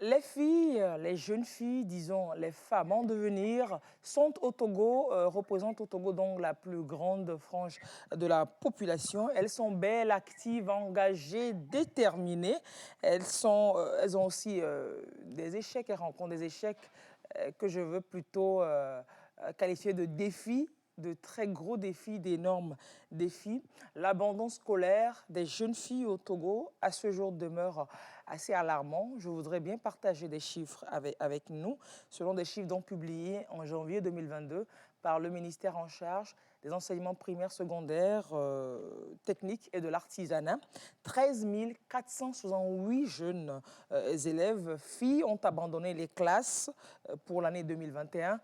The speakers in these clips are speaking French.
Les filles, les jeunes filles, disons les femmes en devenir, sont au Togo, représentent au Togo donc la plus grande frange de la population. Elles sont belles, actives, engagées, déterminées. Elles ont aussi des échecs, elles rencontrent des échecs que je veux plutôt qualifier de défis, de très gros défis, d'énormes défis. L'abandon scolaire des jeunes filles au Togo, à ce jour, demeure assez alarmant. Je voudrais bien partager des chiffres avec nous, selon des chiffres donc publiés en janvier 2022 par le ministère en charge des enseignements primaires, secondaires, techniques et de l'artisanat. 13 468 jeunes élèves, filles, ont abandonné les classes pour l'année 2021.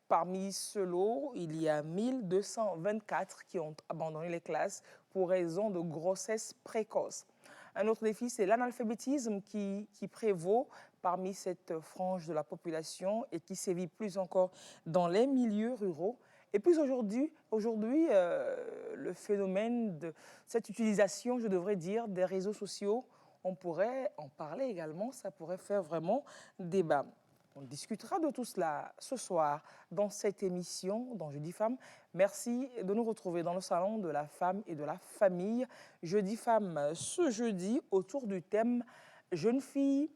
Parmi ce lot, il y a 1224 qui ont abandonné les classes pour raison de grossesse précoce. Un autre défi, c'est l'analphabétisme qui prévaut parmi cette frange de la population et qui sévit plus encore dans les milieux ruraux. Et puis aujourd'hui, le phénomène de cette utilisation, je devrais dire, des réseaux sociaux, on pourrait en parler également, ça pourrait faire vraiment débat. On discutera de tout cela ce soir dans cette émission dans Jeudi Femmes. Merci de nous retrouver dans le salon de la femme et de la famille. Jeudi Femmes, ce jeudi, autour du thème « Jeunes filles,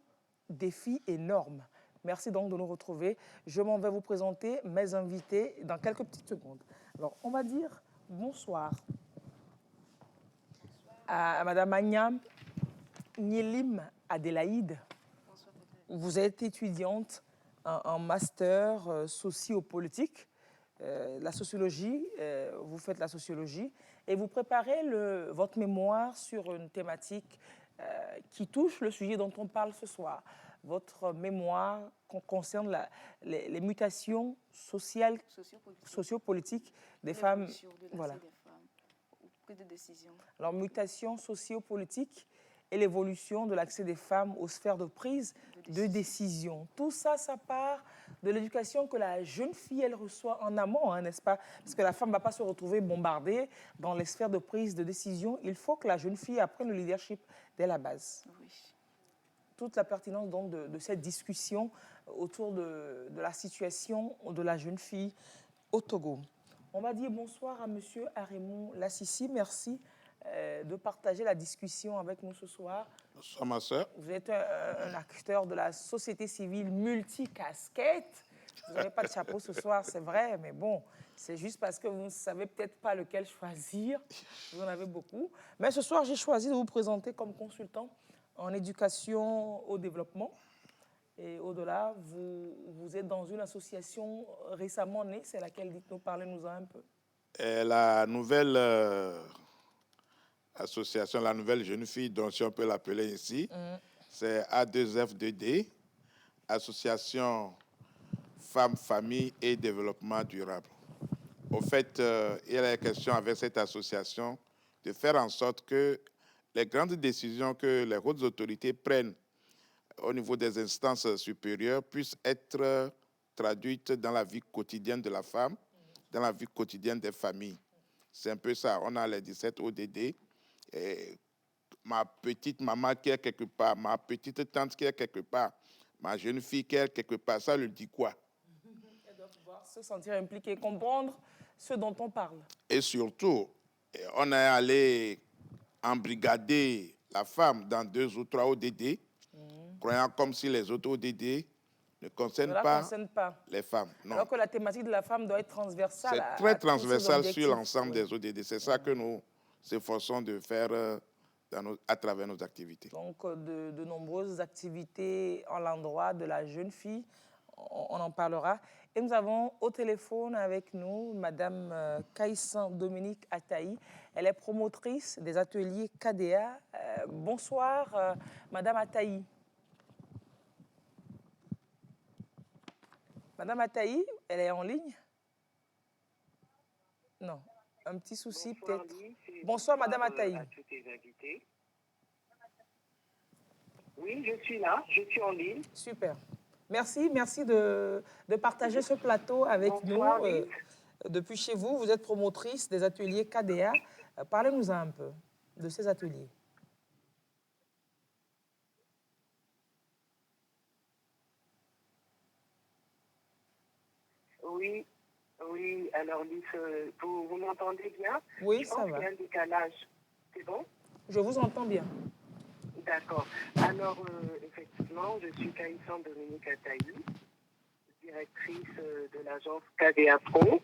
défis et normes ». Merci donc de nous retrouver. Je m'en vais vous présenter mes invités dans quelques petites secondes. Alors, on va dire bonsoir à Madame Agnam Nielim Adélaïde. Bonsoir. Vous êtes étudiante en master sociopolitique, la sociologie, vous faites la sociologie et vous préparez votre mémoire sur une thématique qui touche le sujet dont on parle ce soir. Votre mémoire concerne les mutations sociales, sociopolitiques des femmes. Voilà. Des femmes, prise de décision. Alors, mutations sociopolitiques et l'évolution de l'accès des femmes aux sphères de prise de décision. Tout ça, ça part de l'éducation que la jeune fille, elle reçoit en amont, hein, n'est-ce pas? Parce que la femme ne va pas se retrouver bombardée dans les sphères de prise de décision. Il faut que la jeune fille apprenne le leadership dès la base. Oui. Toute la pertinence donc de cette discussion autour de la situation de la jeune fille au Togo. On va dire bonsoir à Monsieur Arémon Lassissi. Merci de partager la discussion avec nous ce soir. Bonsoir, ma soeur. Vous êtes un acteur de la société civile multicasquette. Vous n'avez pas de chapeau ce soir, c'est vrai, mais bon, c'est juste parce que vous ne savez peut-être pas lequel choisir. Vous en avez beaucoup. Mais ce soir, j'ai choisi de vous présenter comme consultant en éducation au développement. Et au-delà, vous êtes dans une association récemment née, c'est laquelle? Dites-nous, parlez-nous un peu. La nouvelle association, la nouvelle jeune fille, donc si on peut l'appeler ici, c'est A2F2D, Association Femmes, Famille et Développement Durable. Au fait, il y a la question avec cette association de faire en sorte que les grandes décisions que les hautes autorités prennent au niveau des instances supérieures puissent être traduites dans la vie quotidienne de la femme, dans la vie quotidienne des familles. C'est un peu ça. On a les 17 ODD. Et ma petite maman qui est quelque part, ma petite tante qui est quelque part, ma jeune fille qui est quelque part, ça lui dit quoi? Elle doit pouvoir se sentir impliquée, comprendre ce dont on parle. Et surtout, on est allé embrigader la femme dans 2 ou 3 ODD, croyant comme si les autres ODD ne concernent pas les femmes. Non. Alors que la thématique de la femme doit être transversale. C'est très transversal sur l'ensemble des ODD. C'est ça que nous s'efforçons de faire à travers nos activités. Donc, de nombreuses activités en l'endroit de la jeune fille, on en parlera. Et nous avons au téléphone avec nous Madame Kaïssan Dominique Ataï. Elle est promotrice des ateliers KDA. Bonsoir, Madame Ataï. Madame Ataï, elle est en ligne? Non, un petit souci peut-être. Bonsoir, Madame Ataï. Oui, je suis là, je suis en ligne. Super. Merci de partager ce plateau avec Bonsoir, nous. Depuis chez vous, vous êtes promotrice des ateliers KDA. Parlez-nous un peu de ces ateliers. Oui, oui. Alors, Lise, vous m'entendez bien? Oui, Je ça pense qu'il va. y a un décalage. C'est bon? Je vous entends bien. D'accord. Alors, effectivement, je suis Kaïsan Dominique Ataï, directrice de l'agence KDA Pro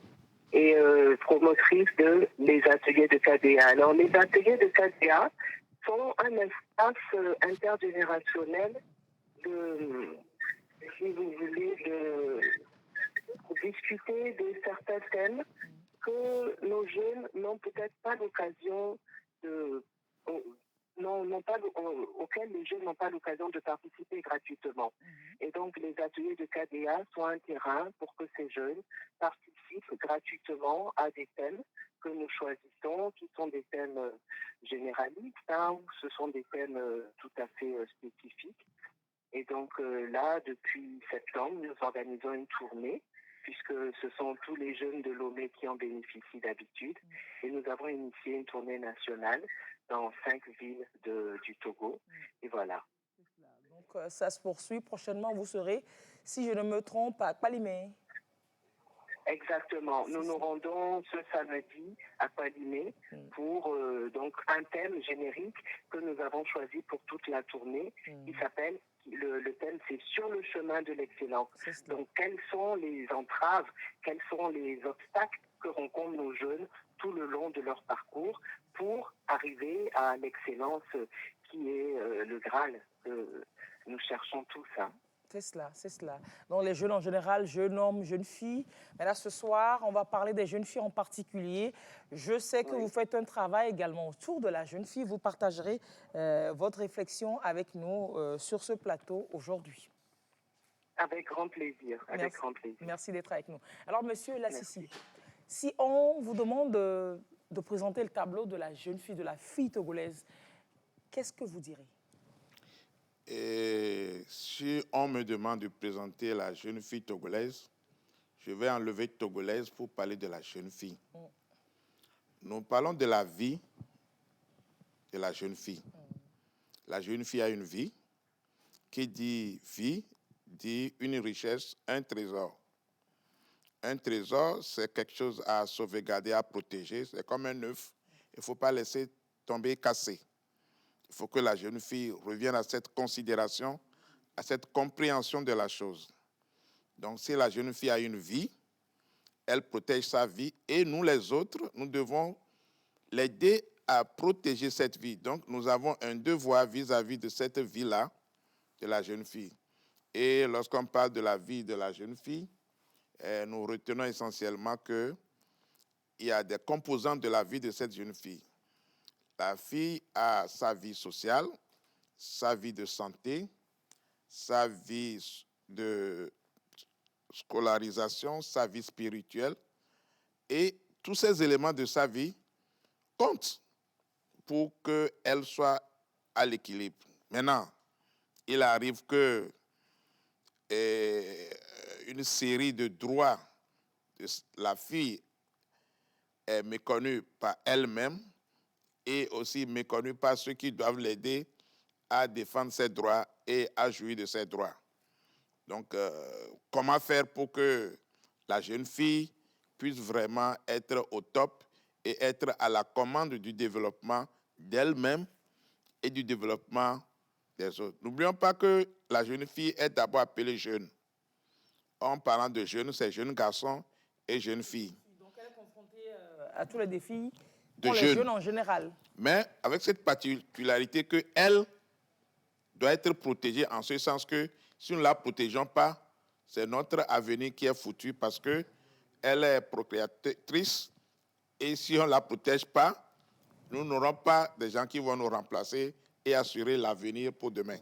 et promotrice de les ateliers de KDA. Alors, les ateliers de KDA sont un espace intergénérationnel de, si vous voulez, de discuter de certains thèmes que nos jeunes n'ont peut-être pas l'occasion de auxquels les jeunes n'ont pas l'occasion de participer gratuitement. Et donc, les ateliers de KDA sont un terrain pour que ces jeunes participent gratuitement à des thèmes que nous choisissons, qui sont des thèmes généralistes, ou ce sont des thèmes tout à fait spécifiques. Et donc là, depuis septembre, nous organisons une tournée, puisque ce sont tous les jeunes de Lomé qui en bénéficient d'habitude. Et nous avons initié une tournée nationale dans 5 villes du Togo. Et voilà. Donc, ça se poursuit. Prochainement, vous serez, si je ne me trompe, à Palimé. Exactement. Nous nous rendons ce samedi à Palimé pour donc un thème générique que nous avons choisi pour toute la tournée, qui s'appelle, le thème c'est sur le chemin de l'excellence. Donc quelles sont les entraves, quels sont les obstacles que rencontrent nos jeunes tout le long de leur parcours pour arriver à l'excellence qui est le Graal que nous cherchons tous. C'est cela, c'est cela. Donc les jeunes en général, jeunes hommes, jeunes filles. Mais là, ce soir, on va parler des jeunes filles en particulier. Je sais que vous faites un travail également autour de la jeune fille. Vous partagerez votre réflexion avec nous sur ce plateau aujourd'hui. Avec grand plaisir, avec grand plaisir. Merci d'être avec nous. Alors, monsieur Lassissi, si on vous demande de présenter le tableau de la jeune fille, de la fille togolaise, qu'est-ce que vous direz? Et si on me demande de présenter la jeune fille togolaise, je vais enlever togolaise pour parler de la jeune fille. Nous parlons de la vie de la jeune fille. La jeune fille a une vie. Qui dit vie, dit une richesse, un trésor. Un trésor, c'est quelque chose à sauvegarder, à protéger. C'est comme un œuf. Il ne faut pas laisser tomber, casser. Il faut que la jeune fille revienne à cette considération, à cette compréhension de la chose. Donc, si la jeune fille a une vie, elle protège sa vie et nous, les autres, nous devons l'aider à protéger cette vie. Donc, nous avons un devoir vis-à-vis de cette vie-là, de la jeune fille. Et lorsqu'on parle de la vie de la jeune fille, nous retenons essentiellement qu'il y a des composantes de la vie de cette jeune fille. La fille a sa vie sociale, sa vie de santé, sa vie de scolarisation, sa vie spirituelle. Et tous ces éléments de sa vie comptent pour qu'elle soit à l'équilibre. Maintenant, il arrive que une série de droits de la fille est méconnue par elle-même et aussi méconnue par ceux qui doivent l'aider à défendre ses droits et à jouir de ses droits. Donc, comment faire pour que la jeune fille puisse vraiment être au top et être à la commande du développement d'elle-même et du développement des autres. N'oublions pas que la jeune fille est d'abord appelée jeune. En parlant de jeunes, c'est jeunes garçons et jeunes filles. Donc elle est confrontée à tous les défis De les jeunes en général. Mais avec cette particularité qu'elle doit être protégée en ce sens que si nous ne la protégeons pas, c'est notre avenir qui est foutu parce qu'elle est procréatrice et si on ne la protège pas, nous n'aurons pas des gens qui vont nous remplacer et assurer l'avenir pour demain.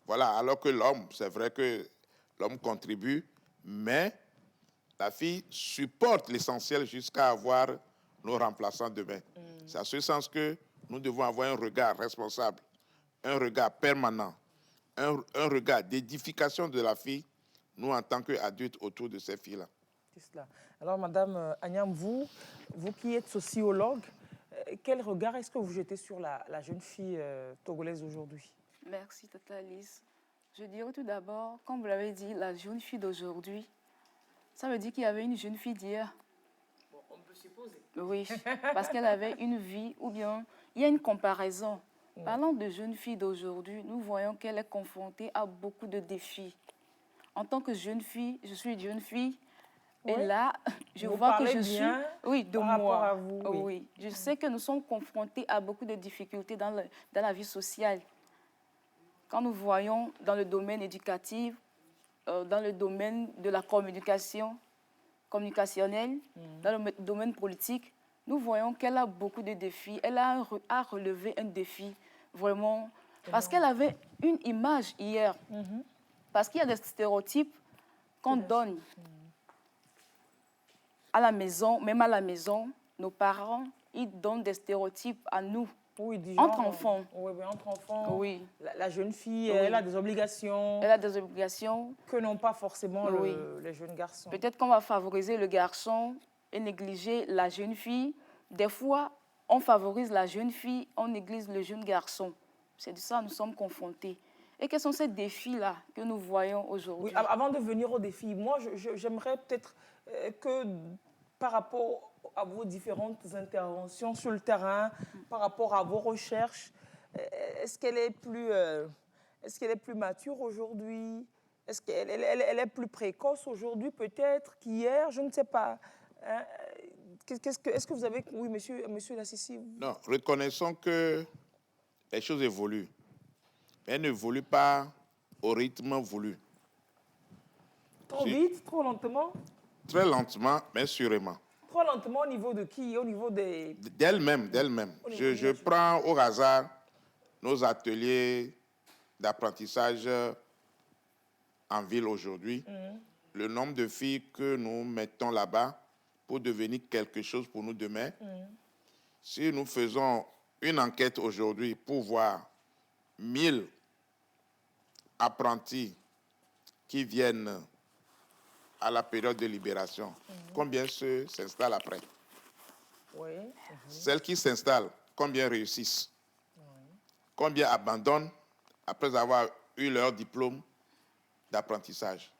Voilà, alors que l'homme, c'est vrai que l'homme contribue, mais la fille supporte l'essentiel jusqu'à avoir nos remplaçants demain. C'est à ce sens que nous devons avoir un regard responsable, un regard permanent, un regard d'édification de la fille, nous en tant qu'adultes autour de ces filles-là. C'est cela. Alors, Madame Agnam, vous qui êtes sociologue, quel regard est-ce que vous jetez sur la jeune fille togolaise aujourd'hui? Merci, Tata Lise. Je dirais tout d'abord, comme vous l'avez dit, la jeune fille d'aujourd'hui Ça veut dire qu'il y avait une jeune fille d'hier. Bon, on peut supposer. Oui, parce qu'elle avait une vie, ou bien il y a une comparaison. Parlant de jeune fille d'aujourd'hui, nous voyons qu'elle est confrontée à beaucoup de défis. En tant que jeune fille, je suis une jeune fille, et Oui. là, je Vous vois que parlez je suis... bien Oui, de par rapport moi. à vous, oui. Oui, je sais que nous sommes confrontés à beaucoup de difficultés dans la vie sociale. Quand nous voyons dans le domaine éducatif, dans le domaine de la communication, communicationnelle, dans le domaine politique, nous voyons qu'elle a beaucoup de défis. Elle a à relever un défi, vraiment, parce qu'elle avait une image hier. Parce qu'il y a des stéréotypes qu'on donne à la maison, même à la maison, nos parents, ils donnent des stéréotypes à nous. Oui, du Entre genre, enfants. Oui, entre enfants. Oui. La jeune fille, Oui. elle a des obligations Elle a des obligations. que n'ont pas forcément Oui. les jeunes garçons. Peut-être qu'on va favoriser le garçon et négliger la jeune fille. Des fois, on favorise la jeune fille, on néglige le jeune garçon. C'est de ça que nous sommes confrontés. Et quels sont ces défis-là que nous voyons aujourd'hui? Oui, avant de venir aux défis, moi, j'aimerais peut-être que par rapport à vos différentes interventions sur le terrain, par rapport à vos recherches, est-ce qu'elle est plus mature aujourd'hui? Est-ce qu'elle elle est plus précoce aujourd'hui peut-être qu'hier? Je ne sais pas. Hein? Est-ce que vous avez... Oui, monsieur Lassissi. Non, reconnaissons que les choses évoluent. Mais elles n'évoluent pas au rythme voulu. Trop vite, trop lentement? Très lentement, mais sûrement. Trop lentement au niveau de qui? Au niveau des... D'elle-même. Je prends au hasard nos ateliers d'apprentissage en ville aujourd'hui. Le nombre de filles que nous mettons là-bas pour devenir quelque chose pour nous demain. Si nous faisons une enquête aujourd'hui pour voir 1000 apprentis qui viennent à la période de libération, combien s'installent après? Oui. Celles qui s'installent, combien réussissent? Combien abandonnent après avoir eu leur diplôme d'apprentissage?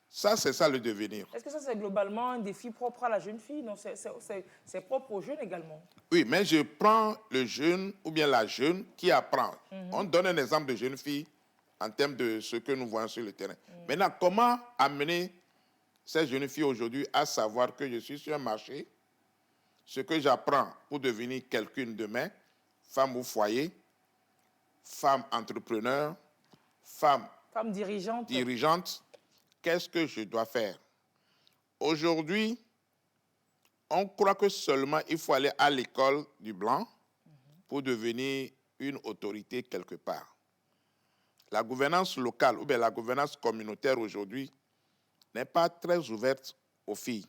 Ça, c'est ça le devenir. Est-ce que ça, c'est globalement un défi propre à la jeune fille? Non, c'est propre aux jeunes également. Oui, mais je prends le jeune ou bien la jeune qui apprend. On donne un exemple de jeune fille en termes de ce que nous voyons sur le terrain. Maintenant, comment amener ces jeunes filles aujourd'hui à savoir que je suis sur un marché, ce que j'apprends pour devenir quelqu'une demain, femme au foyer, femme entrepreneur, femme dirigeante, qu'est-ce que je dois faire? Aujourd'hui, on croit que seulement il faut aller à l'école du blanc pour devenir une autorité quelque part. La gouvernance locale ou bien la gouvernance communautaire aujourd'hui n'est pas très ouverte aux filles.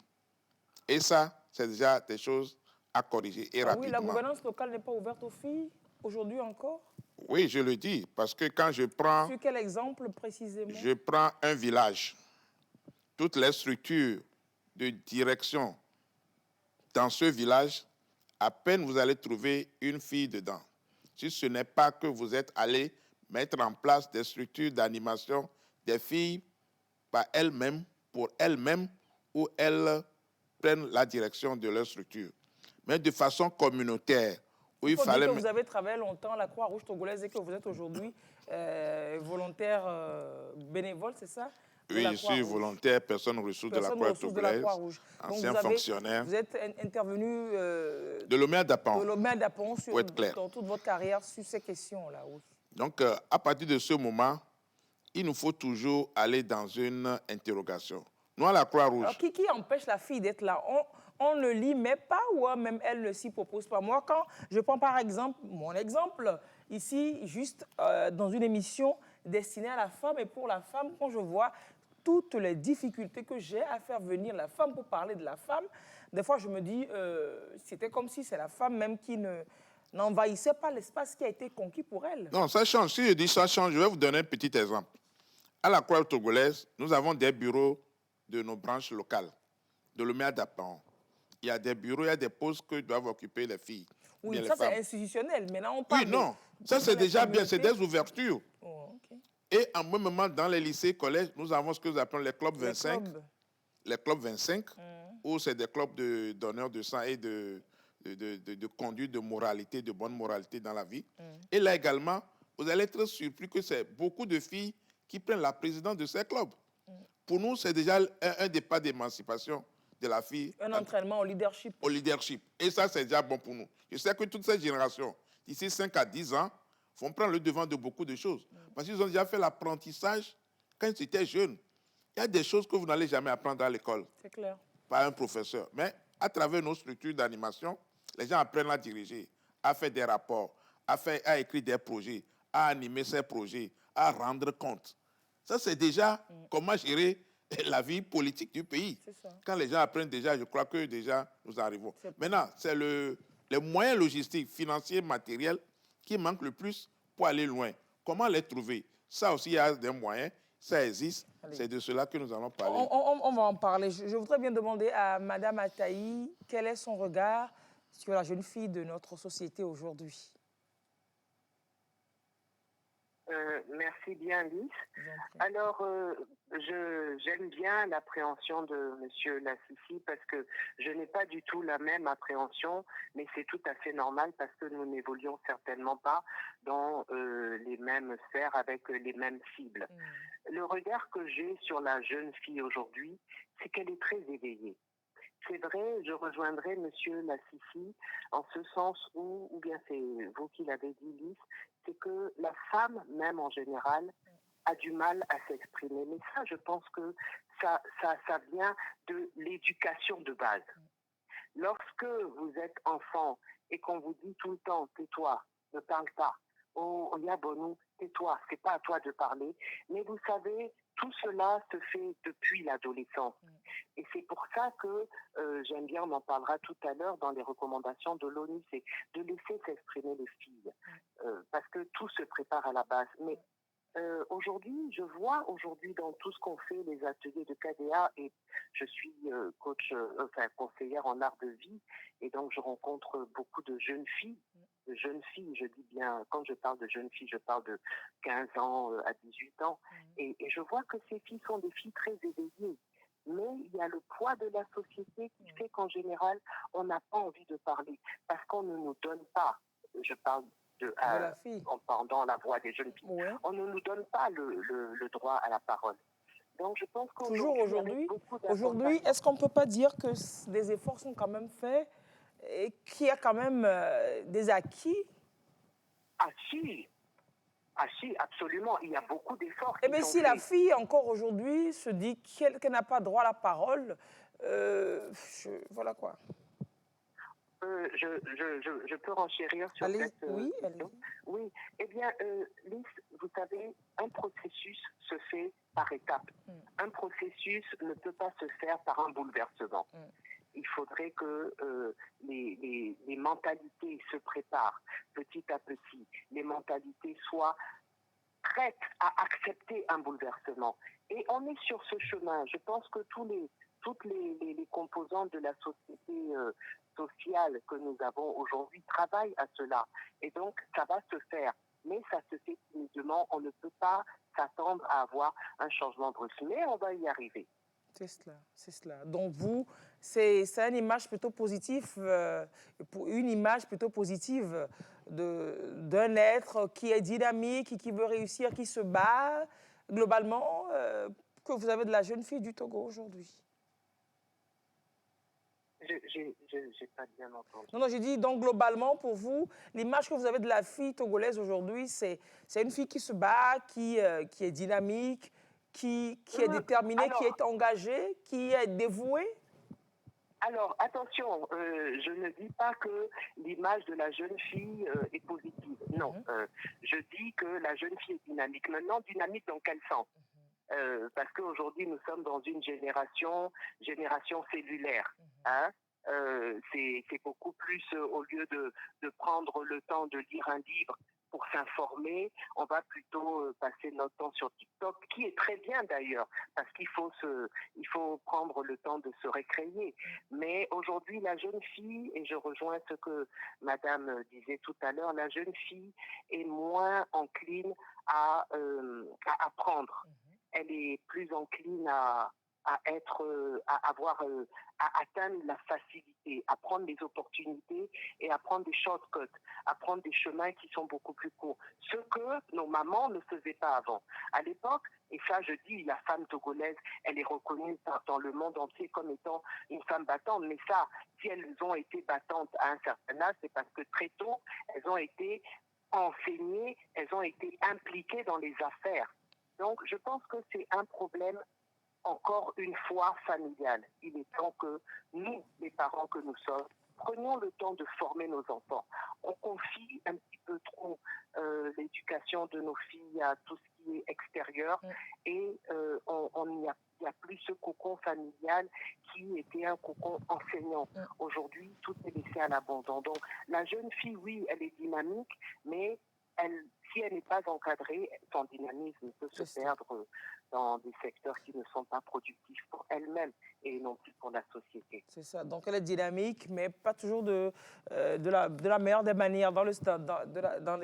Et ça, c'est déjà des choses à corriger et rapidement. Oui, la gouvernance locale n'est pas ouverte aux filles aujourd'hui encore? Oui, je le dis, parce que quand je prends... Sur quel exemple précisément? Je prends un village. Toutes les structures de direction dans ce village, à peine vous allez trouver une fille dedans. Si ce n'est pas que vous êtes allé mettre en place des structures d'animation des filles par elles-mêmes, pour elles-mêmes, où elles prennent la direction de leur structure. Mais de façon communautaire, où il fallait... Dire que vous avez travaillé longtemps à la Croix-Rouge togolaise et que vous êtes aujourd'hui volontaire bénévole, c'est ça? Oui, je suis volontaire, personne ressource de la Croix-Rouge, ancien fonctionnaire. Vous êtes intervenu de Lomé d'Apon dans toute votre carrière sur ces questions-là. Oui. Donc, à partir de ce moment, il nous faut toujours aller dans une interrogation. Nous, à la Croix-Rouge... Alors, qui empêche la fille d'être là? On ne l'y met pas ou même elle ne s'y propose pas? Moi, quand je prends par exemple mon exemple, ici, juste dans une émission destinée à la femme et pour la femme, quand je vois toutes les difficultés que j'ai à faire venir la femme pour parler de la femme, des fois je me dis, c'était comme si c'est la femme même qui n'envahissait pas l'espace qui a été conquis pour elle. Non, ça change. Si je dis ça change, je vais vous donner un petit exemple. À la Croix togolaise, nous avons des bureaux de nos branches locales, de Lomé à Dapan. Il y a des bureaux, il y a des postes que doivent occuper les filles. Oui, ça c'est institutionnel. Maintenant, on parle. Oui, non, ça c'est déjà bien, c'est des ouvertures. Oh, okay. Et en même moment, dans les lycées, collèges, nous avons ce que nous appelons les clubs 25. les clubs 25, où c'est des clubs d'honneur, de sang et de conduite, de moralité, de bonne moralité dans la vie. Et là également, vous allez être surpris que c'est beaucoup de filles qui prennent la présidence de ces clubs. Pour nous, c'est déjà un des pas d'émancipation de la fille. Un entraînement au leadership. Au leadership. Et ça, c'est déjà bon pour nous. Je sais que toute cette génération, d'ici 5 à 10 ans, vont prendre le devant de beaucoup de choses. Parce qu'ils ont déjà fait l'apprentissage quand ils étaient jeunes. Il y a des choses que vous n'allez jamais apprendre à l'école. C'est clair. Par un professeur. Mais à travers nos structures d'animation, les gens apprennent à diriger, à faire des rapports, à écrire des projets, à animer ces projets, à rendre compte. Ça, c'est déjà comment gérer la vie politique du pays. Ça. Quand les gens apprennent déjà, je crois que déjà nous arrivons. Maintenant, c'est les moyens logistiques, financiers, matériels qui manquent le plus pour aller loin. Comment les trouver? Ça aussi, il y a des moyens, ça existe. C'est de cela que nous allons parler. On va en parler. Je voudrais bien demander à Madame Ataï quel est son regard sur la jeune fille de notre société aujourd'hui. Merci bien, Lys. Alors, j'aime bien l'appréhension de M. Lassisi parce que je n'ai pas du tout la même appréhension, mais c'est tout à fait normal parce que nous n'évoluons certainement pas dans les mêmes sphères avec les mêmes cibles. Le regard que j'ai sur la jeune fille aujourd'hui, c'est qu'elle est très éveillée. C'est vrai, je rejoindrai M. Lassisi en ce sens où, ou bien c'est vous qui l'avez dit, Lys, c'est que la femme, même en général, a du mal à s'exprimer. Mais ça, je pense que ça vient de l'éducation de base. Lorsque vous êtes enfant et qu'on vous dit tout le temps, tais-toi, ne parle pas, oh, Yabonou, tais-toi, c'est pas à toi de parler. Mais vous savez, tout cela se fait depuis l'adolescence. Et c'est pour ça que j'aime bien, on en parlera tout à l'heure dans les recommandations de l'ONU, c'est de laisser s'exprimer les filles. Parce que tout se prépare à la base. Mais aujourd'hui, je vois aujourd'hui dans tout ce qu'on fait, les ateliers de KDA, et je suis conseillère en art de vie, et donc je rencontre beaucoup de jeunes filles. Je dis bien, quand je parle de jeunes filles, je parle de 15 ans à 18 ans, et je vois que ces filles sont des filles très éveillées. Mais il y a le poids de la société qui fait qu'en général, on n'a pas envie de parler, parce qu'on ne nous donne pas, je parle en pendant la voix des jeunes filles, on ne nous donne pas le droit à la parole. Donc je pense qu'aujourd'hui, aujourd'hui, est-ce qu'on ne peut pas dire que des efforts sont quand même faits et qu'il y a quand même des acquis? Ah si, absolument. Il y a beaucoup d'efforts. Eh bien, si la fille, encore aujourd'hui, se dit qu'elle n'a pas droit à la parole, voilà quoi. Je peux renchérir sur cette question. Oui, eh bien, Lys, vous savez, un processus se fait par étapes. Un processus ne peut pas se faire par un bouleversement. Il faudrait que les mentalités se préparent petit à petit. Les mentalités soient prêtes à accepter un bouleversement. Et on est sur ce chemin. Je pense que toutes les composantes de la société sociale que nous avons aujourd'hui travaillent à cela. Et donc, ça va se faire. Mais ça se fait timidement. On ne peut pas s'attendre à avoir un changement brusque. Mais on va y arriver. C'est cela. Donc vous, c'est une image plutôt positive, une image plutôt positive d'un être qui est dynamique, qui veut réussir, qui se bat globalement, que vous avez de la jeune fille du Togo aujourd'hui. J'ai pas bien entendu. Non, j'ai dit, donc globalement, pour vous, l'image que vous avez de la fille togolaise aujourd'hui, c'est une fille qui se bat, qui est dynamique, qui est déterminée, qui est engagée, qui est dévouée? Alors, attention, je ne dis pas que l'image de la jeune fille est positive. Non, je dis que la jeune fille est dynamique. Maintenant, dynamique dans quel sens? Parce qu'aujourd'hui, nous sommes dans une génération cellulaire. Hein? C'est beaucoup plus, au lieu de prendre le temps de lire un livre pour s'informer, on va plutôt passer notre temps sur TikTok, qui est très bien d'ailleurs, parce qu'il faut prendre le temps de se récréer. Mais aujourd'hui, la jeune fille, et je rejoins ce que Madame disait tout à l'heure, la jeune fille est moins encline à apprendre. Elle est plus encline à à atteindre la facilité, à prendre des opportunités et à prendre des shortcuts, à prendre des chemins qui sont beaucoup plus courts. Ce que nos mamans ne faisaient pas avant. À l'époque, et ça je dis, la femme togolaise, elle est reconnue dans le monde entier comme étant une femme battante, mais ça, si elles ont été battantes à un certain âge, c'est parce que très tôt, elles ont été enseignées, elles ont été impliquées dans les affaires. Donc, je pense que c'est un problème, encore une fois, familial. Il est temps que nous, les parents que nous sommes, prenions le temps de former nos enfants. On confie un petit peu trop l'éducation de nos filles à tout ce qui est extérieur et il n'y a plus ce cocon familial qui était un cocon enseignant. Aujourd'hui, tout est laissé à l'abandon. Donc, la jeune fille, oui, elle est dynamique, mais si elle n'est pas encadrée, son dynamisme peut se perdre dans des secteurs qui ne sont pas productifs pour elle-même et non plus pour la société. C'est ça. Donc, elle est dynamique, mais pas toujours de la meilleure des manières,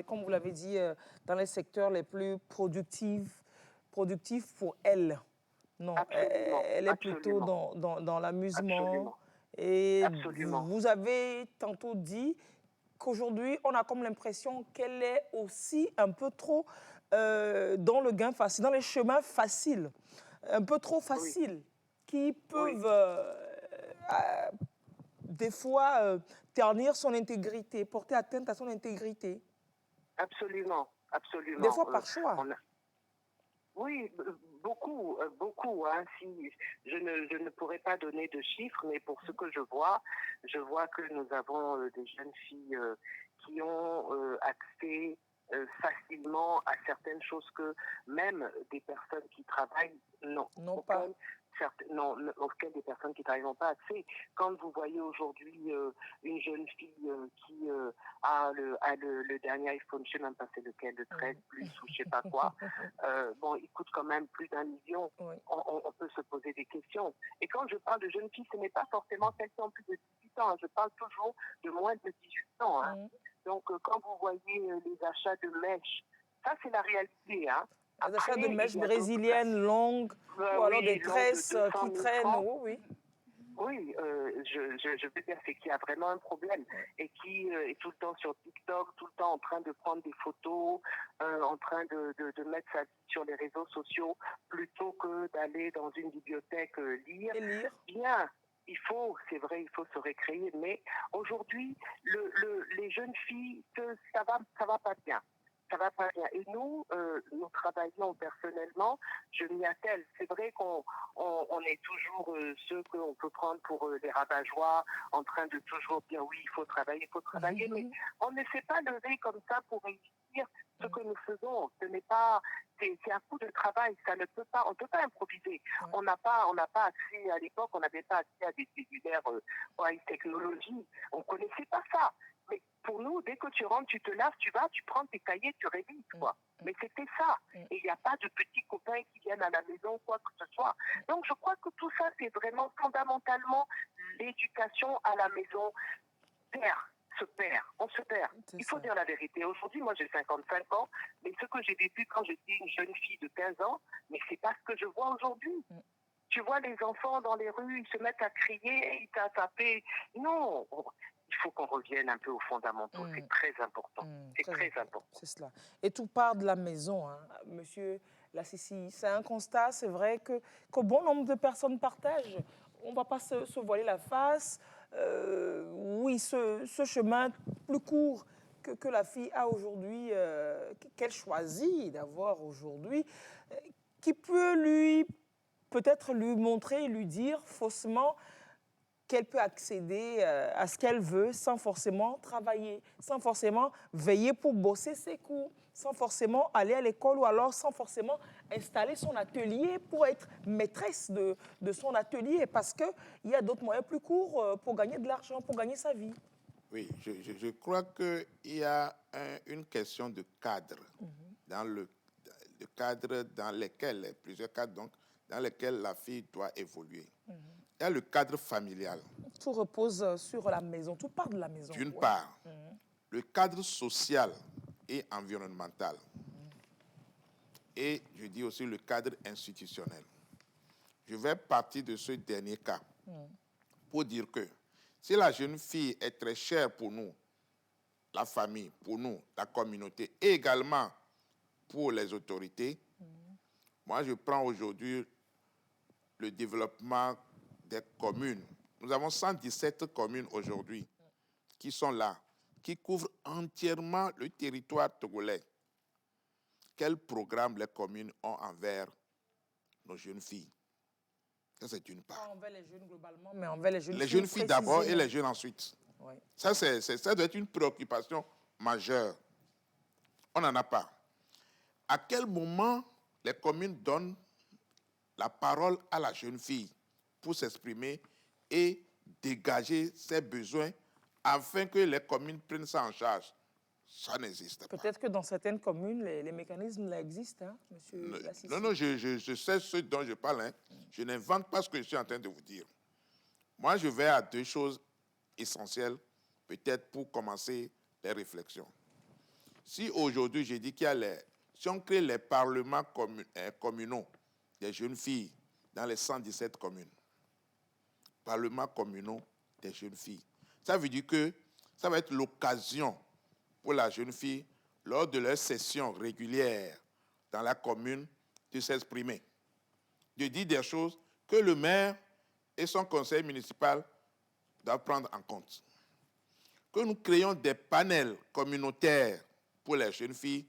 comme vous l'avez dit, dans les secteurs les plus productifs pour elle. Non, elle est plutôt dans l'amusement. Et vous avez tantôt dit qu'aujourd'hui, on a comme l'impression qu'elle est aussi un peu trop dans le gain facile, dans les chemins faciles, un peu trop faciles, qui peuvent des fois ternir son intégrité, porter atteinte à son intégrité. Absolument, absolument. Des fois par choix. Oui, beaucoup. Hein. Si, je ne pourrais pas donner de chiffres, mais pour ce que je vois que nous avons des jeunes filles qui ont accès facilement à certaines choses que même des personnes qui travaillent n'ont pas. Auxquelles des personnes qui travaillent n'ont pas accès. Quand vous voyez aujourd'hui une jeune fille qui a le dernier iPhone, je ne sais même pas c'est lequel, le 13 plus ou je ne sais pas quoi, il coûte quand même plus d'1 million. On peut se poser des questions. Et quand je parle de jeunes filles, ce n'est pas forcément celles qui ont plus de 18 ans. Je parle toujours de moins de 18 ans. Hein. Donc, quand vous voyez les achats de mèches, ça, c'est la réalité. Hein. Les achats de mèches brésiliennes longues, ou alors des tresses qui traînent. Oui, je veux dire, c'est qu'il y a vraiment un problème et qui est tout le temps sur TikTok, tout le temps en train de prendre des photos, en train de mettre sa vie sur les réseaux sociaux, plutôt que d'aller dans une bibliothèque lire. Bien, c'est vrai, il faut se récréer, mais aujourd'hui, les jeunes filles, ça va pas bien. Ça va pas bien. Et nous travaillons personnellement, je m'y attelle. C'est vrai qu'on est toujours ceux qu'on peut prendre pour les rabat-joie, en train de toujours dire oui, il faut travailler, mais on ne s'est pas levé comme ça pour réussir ce que nous faisons. Ce n'est pas, c'est un coup de travail, on ne peut pas improviser. On n'a pas accès, à l'époque, on n'avait pas accès à des cellulaires high technologie. On ne connaissait pas ça. Mais pour nous, dès que tu rentres, tu te laves, tu prends tes cahiers, tu révises, quoi. Mais c'était ça. Et il n'y a pas de petits copains qui viennent à la maison, quoi que ce soit. Donc, je crois que tout ça, c'est vraiment fondamentalement l'éducation à la maison on se perd. Il faut dire la vérité. Aujourd'hui, moi, j'ai 55 ans, mais ce que j'ai vécu quand j'étais une jeune fille de 15 ans, mais c'est pas ce que je vois aujourd'hui. Tu vois les enfants dans les rues, ils se mettent à crier, ils taper. Non, il faut qu'on revienne un peu aux fondamentaux. C'est très important. C'est très important. C'est cela. Et tout part de la maison, hein, monsieur Lassisi. C'est un constat, c'est vrai, que bon nombre de personnes partagent. On ne va pas se voiler la face. Oui, ce chemin plus court que la fille a aujourd'hui, qu'elle choisit d'avoir aujourd'hui, qui peut peut-être lui montrer, lui dire faussement qu'elle peut accéder à ce qu'elle veut sans forcément travailler, sans forcément veiller pour bosser ses cours, sans forcément aller à l'école ou alors sans forcément installer son atelier pour être maîtresse de son atelier parce qu'il y a d'autres moyens plus courts pour gagner de l'argent, pour gagner sa vie. Oui, je crois qu'il y a une question de cadre, dans le cadre dans lequel, plusieurs cadres donc, dans lesquels la fille doit évoluer. Il y a le cadre familial. Tout repose sur la maison, tout part de la maison. D'une part, le cadre social et environnemental. Et je dis aussi le cadre institutionnel. je vais partir de ce dernier cas pour dire que si la jeune fille est très chère pour nous, la famille, pour nous, la communauté, et également pour les autorités, moi je prends aujourd'hui le développement des communes. Nous avons 117 communes aujourd'hui qui sont là, qui couvrent entièrement le territoire togolais. Quel programme les communes ont envers nos jeunes filles? Ça, c'est une part. Pas envers les jeunes globalement, mais envers les jeunes filles. Les jeunes filles d'abord et précisément. les jeunes ensuite. Oui. Ça doit être une préoccupation majeure. On n'en a pas. À quel moment les communes donnent la parole à la jeune fille pour s'exprimer et dégager ses besoins afin que les communes prennent ça en charge? Ça n'existe pas. Peut-être que dans certaines communes, les mécanismes là existent, hein, monsieur Lassissi. Non, je sais ce dont je parle. Hein. Je n'invente pas ce que je suis en train de vous dire. Moi, je vais à deux choses essentielles, peut-être pour commencer les réflexions. Si aujourd'hui, j'ai dit qu'il y a si on crée les parlements communaux des jeunes filles dans les 117 communes, parlements communaux des jeunes filles, ça veut dire que ça va être l'occasion pour la jeune fille, lors de leur session régulière dans la commune, de s'exprimer, de dire des choses que le maire et son conseil municipal doivent prendre en compte. Que nous créions des panels communautaires pour les jeunes filles,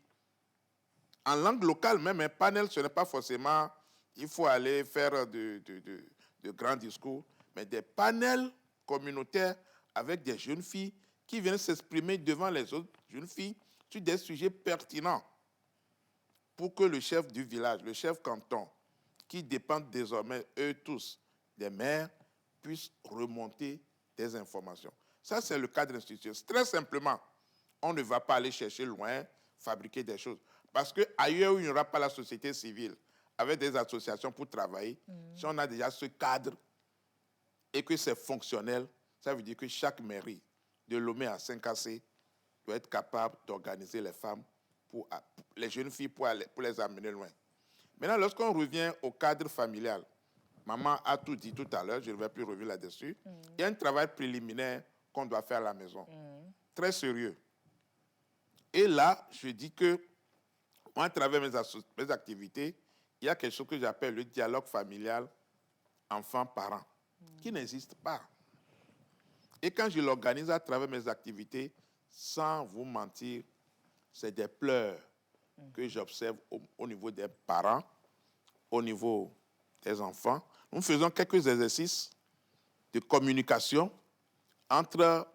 en langue locale même. Un panel, ce n'est pas forcément, il faut aller faire de grands discours, mais des panels communautaires avec des jeunes filles qui viennent s'exprimer devant les autres jeunes filles sur des sujets pertinents pour que le chef du village, le chef canton, qui dépendent désormais, eux tous, des maires, puissent remonter des informations. Ça, c'est le cadre institutionnel. Très simplement, on ne va pas aller chercher loin, fabriquer des choses. Parce qu'ailleurs où il n'y aura pas la société civile, avec des associations pour travailler, si on a déjà ce cadre et que c'est fonctionnel, ça veut dire que chaque mairie, de Lomé à Saint-Cassé, doit être capable d'organiser les femmes, les jeunes filles pour les amener loin. Maintenant, lorsqu'on revient au cadre familial, maman a tout dit tout à l'heure, je ne vais plus revenir là-dessus, il y a un travail préliminaire qu'on doit faire à la maison, très sérieux. Et là, je dis que, moi, à travers mes activités, il y a quelque chose que j'appelle le dialogue familial enfant-parent, qui n'existe pas. Et quand je l'organise à travers mes activités, sans vous mentir, c'est des pleurs que j'observe au niveau des parents, au niveau des enfants. Nous faisons quelques exercices de communication entre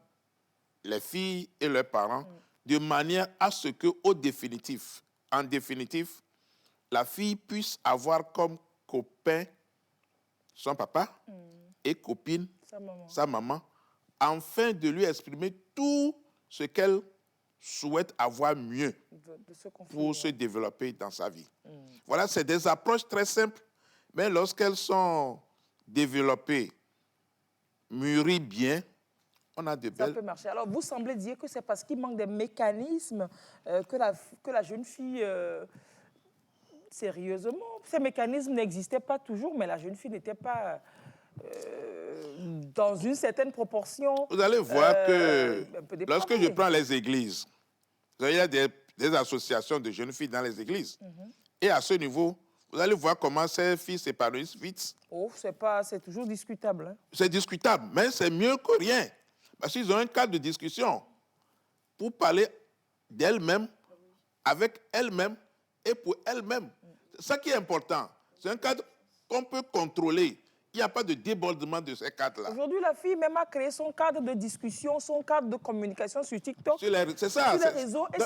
les filles et leurs parents, de manière à ce qu'en définitif, la fille puisse avoir comme copain son papa et copine sa maman, afin de lui exprimer tout ce qu'elle souhaite avoir mieux pour se développer dans sa vie. Voilà, c'est des approches très simples, mais lorsqu'elles sont développées, mûries bien, on a de belles... Ça peut marcher. Alors, vous semblez dire que c'est parce qu'il manque des mécanismes que la jeune fille... Sérieusement, ces mécanismes n'existaient pas toujours, mais la jeune fille n'était pas dans une certaine proportion. Vous allez voir que lorsque je prends les églises, il y a des associations de jeunes filles dans les églises. Et à ce niveau, vous allez voir comment ces filles s'épanouissent vite. Oh, c'est toujours discutable. Hein? C'est discutable, mais c'est mieux que rien. Parce qu'ils ont un cadre de discussion pour parler d'elles-mêmes, avec elles-mêmes et pour elles-mêmes. Ça qui est important, c'est un cadre qu'on peut contrôler. Il n'y a pas de débordement de ces cadres-là. Aujourd'hui, la fille même a créé son cadre de discussion, son cadre de communication sur TikTok, c'est ça, sur les réseaux. Et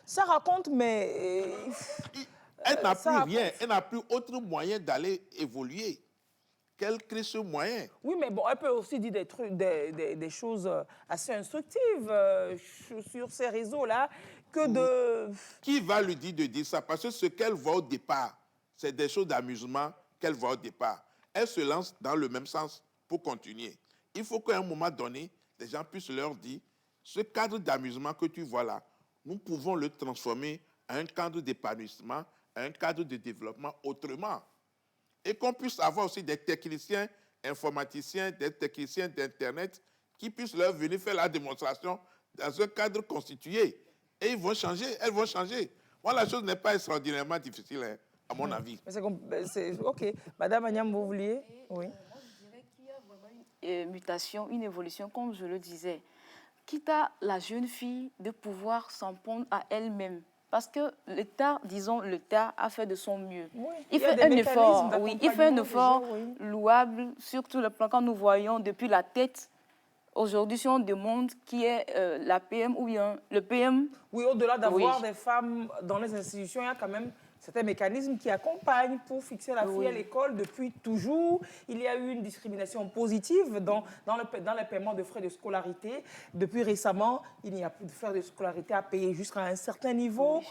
ça raconte, mais... elle n'a plus rien, elle n'a plus autre moyen d'aller évoluer. Qu'elle crée ce moyen. Oui, mais bon, elle peut aussi dire des trucs, des choses assez instructives sur ces réseaux-là que de... Qui va lui dire de dire ça? Parce que ce qu'elle voit au départ, c'est des choses d'amusement qu'elle voit au départ. Elle se lance dans le même sens pour continuer. Il faut qu'à un moment donné, les gens puissent leur dire, ce cadre d'amusement que tu vois là, nous pouvons le transformer en un cadre d'épanouissement, en un cadre de développement autrement. et qu'on puisse avoir aussi des techniciens informaticiens, des techniciens d'Internet qui puissent leur venir faire la démonstration dans un cadre constitué. Et ils vont changer, elles vont changer. Moi, la chose n'est pas extraordinairement difficile, hein, à mon avis. OK. Madame Agnam, vous vouliez? Oui. Moi, je dirais qu'il y a vraiment une mutation, une évolution, comme je le disais. Quitte à la jeune fille de pouvoir s'en prendre à elle-même. Parce que l'État, disons, l'État a fait de son mieux. Oui, Il y a fait des un mécanismes effort, oui, il fait un d'accompagnement effort déjà, oui. louable sur tout le plan. Quand nous voyons depuis la tête, aujourd'hui, si on demande qui est la PM ou bien le PM, Oui, au-delà d'avoir Oui. des femmes dans les institutions, il y a quand même certains mécanismes qui accompagnent pour fixer la fille Oui. à l'école depuis toujours. Il y a eu une discrimination positive dans le paiement de frais de scolarité. Depuis récemment, il n'y a plus de frais de scolarité à payer jusqu'à un certain niveau. Oui.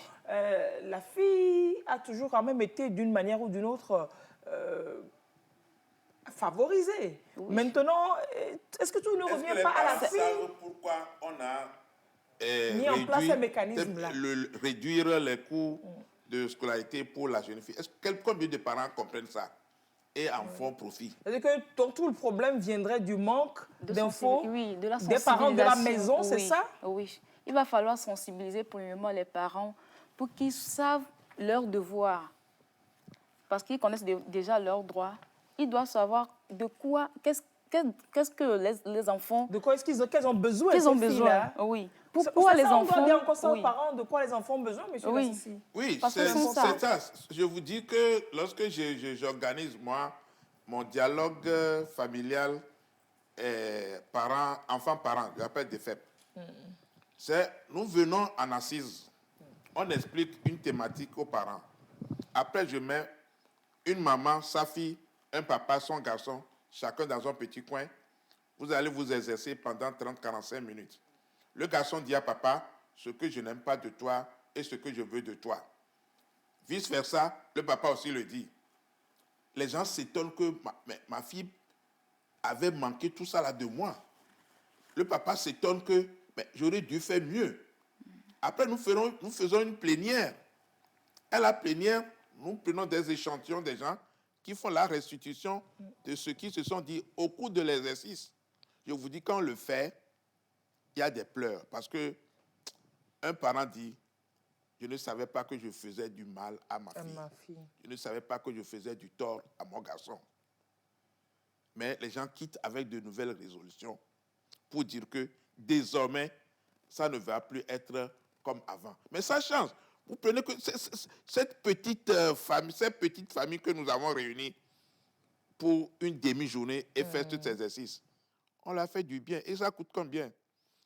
La fille a toujours quand même été, d'une manière ou d'une autre, favorisée. Oui. Maintenant, est-ce que tout ne revient pas à la fille? Pourquoi on a Mis en place ces mécanismes-là. réduire les coûts de scolarité pour la jeune fille? Combien de parents comprennent ça et en font profit? C'est-à-dire que tout le problème viendrait du manque d'infos oui, de la des parents de la sensibilisation, maison, c'est oui, ça? Oui. Il va falloir sensibiliser premièrement les parents pour qu'ils savent leurs devoirs. Parce qu'ils connaissent déjà leurs droits. Ils doivent savoir de quoi, qu'est-ce que les enfants De quoi est-ce qu'elles ont besoin, qu'ils ont ces besoin. filles-là? Oui. C'est Pourquoi les ça, on enfants doit dire encore ça aux oui. parents de quoi les enfants ont besoin, monsieur Oui. Lassisi. Oui, Parce que c'est c'est ça. Je vous dis que lorsque j'organise, moi, mon dialogue familial enfant-parent, j'appelle des FEP, nous venons en assise, on explique une thématique aux parents. Après, je mets une maman, sa fille, un papa, son garçon, chacun dans un petit coin. Vous allez vous exercer pendant 30-45 minutes. Le garçon dit à papa ce que je n'aime pas de toi et ce que je veux de toi. Vice-versa, le papa aussi le dit. Les gens s'étonnent que ma fille avait manqué tout ça là de moi. Le papa s'étonne que j'aurais dû faire mieux. Après, nous faisons une plénière. À la plénière, nous prenons des échantillons des gens qui font la restitution de ce qu'ils se sont dit au cours de l'exercice. Je vous dis, quand on le fait, il y a des pleurs. Parce que un parent dit, je ne savais pas que je faisais du mal à ma fille. Je ne savais pas que je faisais du tort à mon garçon. Mais les gens quittent avec de nouvelles résolutions pour dire que désormais, ça ne va plus être comme avant. Mais ça change. Vous prenez que cette petite famille que nous avons réunie pour une demi-journée et faire cet exercice, on l'a fait du bien. Et ça coûte combien?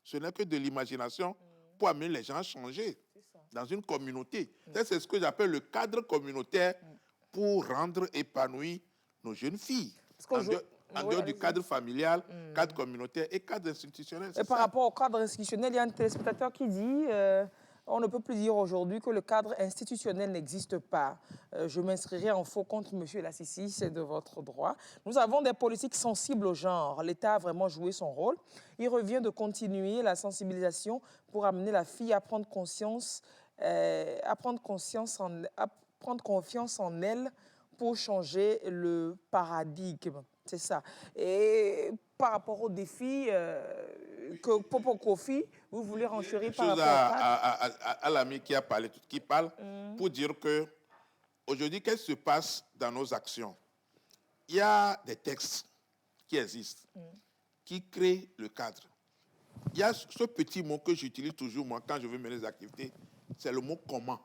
Ce n'est que de l'imagination pour amener les gens à changer dans une communauté. C'est ce que j'appelle le cadre communautaire pour rendre épanouies nos jeunes filles. En dehors du cadre familial, cadre communautaire et cadre institutionnel. Et par rapport au cadre institutionnel, il y a un téléspectateur qui dit on ne peut plus dire aujourd'hui que le cadre institutionnel n'existe pas. Je m'inscrirai en faux contre M. Lassisi, c'est de votre droit. Nous avons des politiques sensibles au genre. L'État a vraiment joué son rôle. Il revient de continuer la sensibilisation pour amener la fille à prendre confiance en elle pour changer le paradigme. C'est ça. Et par rapport aux défis que Popo Kofi, vous voulez renchérir par rapport à l'ami qui a parlé, qui parle, pour dire que aujourd'hui, qu'est-ce qui se passe dans nos actions? Il y a des textes qui existent, qui créent le cadre. Il y a ce petit mot que j'utilise toujours, moi, quand je veux mener des activités, c'est le mot « comment ».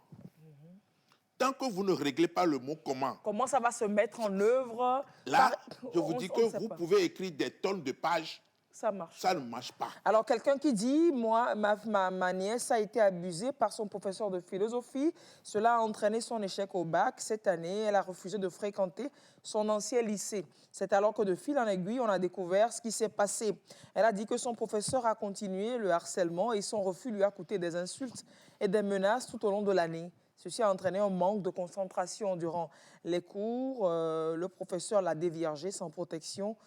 Tant que vous ne réglez pas le mot « comment », comment ça va se mettre en œuvre? Là, je vous dis que vous pouvez écrire des tonnes de pages, ça ne marche pas. Alors, quelqu'un qui dit, moi, ma nièce a été abusée par son professeur de philosophie. Cela a entraîné son échec au bac. Cette année, elle a refusé de fréquenter son ancien lycée. C'est alors que de fil en aiguille, on a découvert ce qui s'est passé. Elle a dit que son professeur a continué le harcèlement et son refus lui a coûté des insultes et des menaces tout au long de l'année. Ceci a entraîné un manque de concentration durant les cours. Le professeur l'a déviergée sans protection.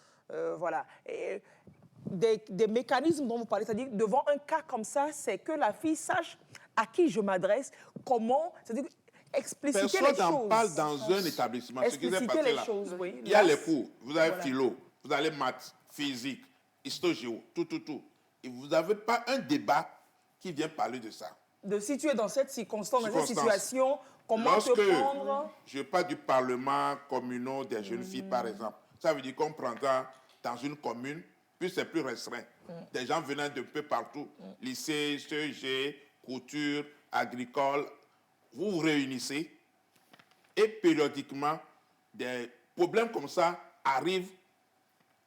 Voilà. Et des mécanismes dont vous parlez, c'est-à-dire devant un cas comme ça, c'est que la fille sache à qui je m'adresse, comment. C'est-à-dire Expliciter Personne les n'en choses. parle dans un établissement. Ce qui s'est Expliciter passé les là. choses, oui. Il y a Là, les cours. Vous avez voilà. philo, vous avez maths, physique, histoire-géo, tout. Et vous n'avez pas un débat qui vient parler de ça. De situer dans cette circonstance, dans cette Circonstance. situation, comment Lorsque te prendre. je parle du parlement communal des jeunes filles, par exemple, ça veut dire qu'on prendra dans une commune, puis c'est plus restreint. Des gens venant de peu partout, lycée, CEG, couture, agricole, vous vous réunissez et périodiquement, des problèmes comme ça arrivent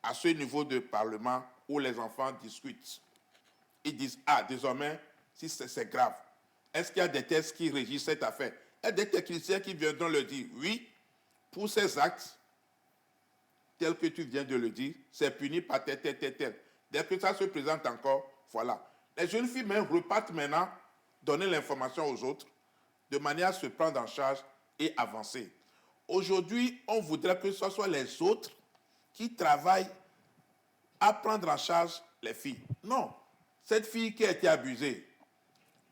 à ce niveau de parlement où les enfants discutent. Ils disent, ah, désormais, si c'est grave, est-ce qu'il y a des tests qui régissent cette affaire? Il y a des techniciens qui viendront le dire, oui, pour ces actes, tels que tu viens de le dire, c'est puni par tel. Dès que ça se présente encore, voilà. Les jeunes filles même repartent maintenant donner l'information aux autres de manière à se prendre en charge et avancer. Aujourd'hui, on voudrait que ce soit les autres qui travaillent à prendre en charge les filles. Non. Cette fille qui a été abusée,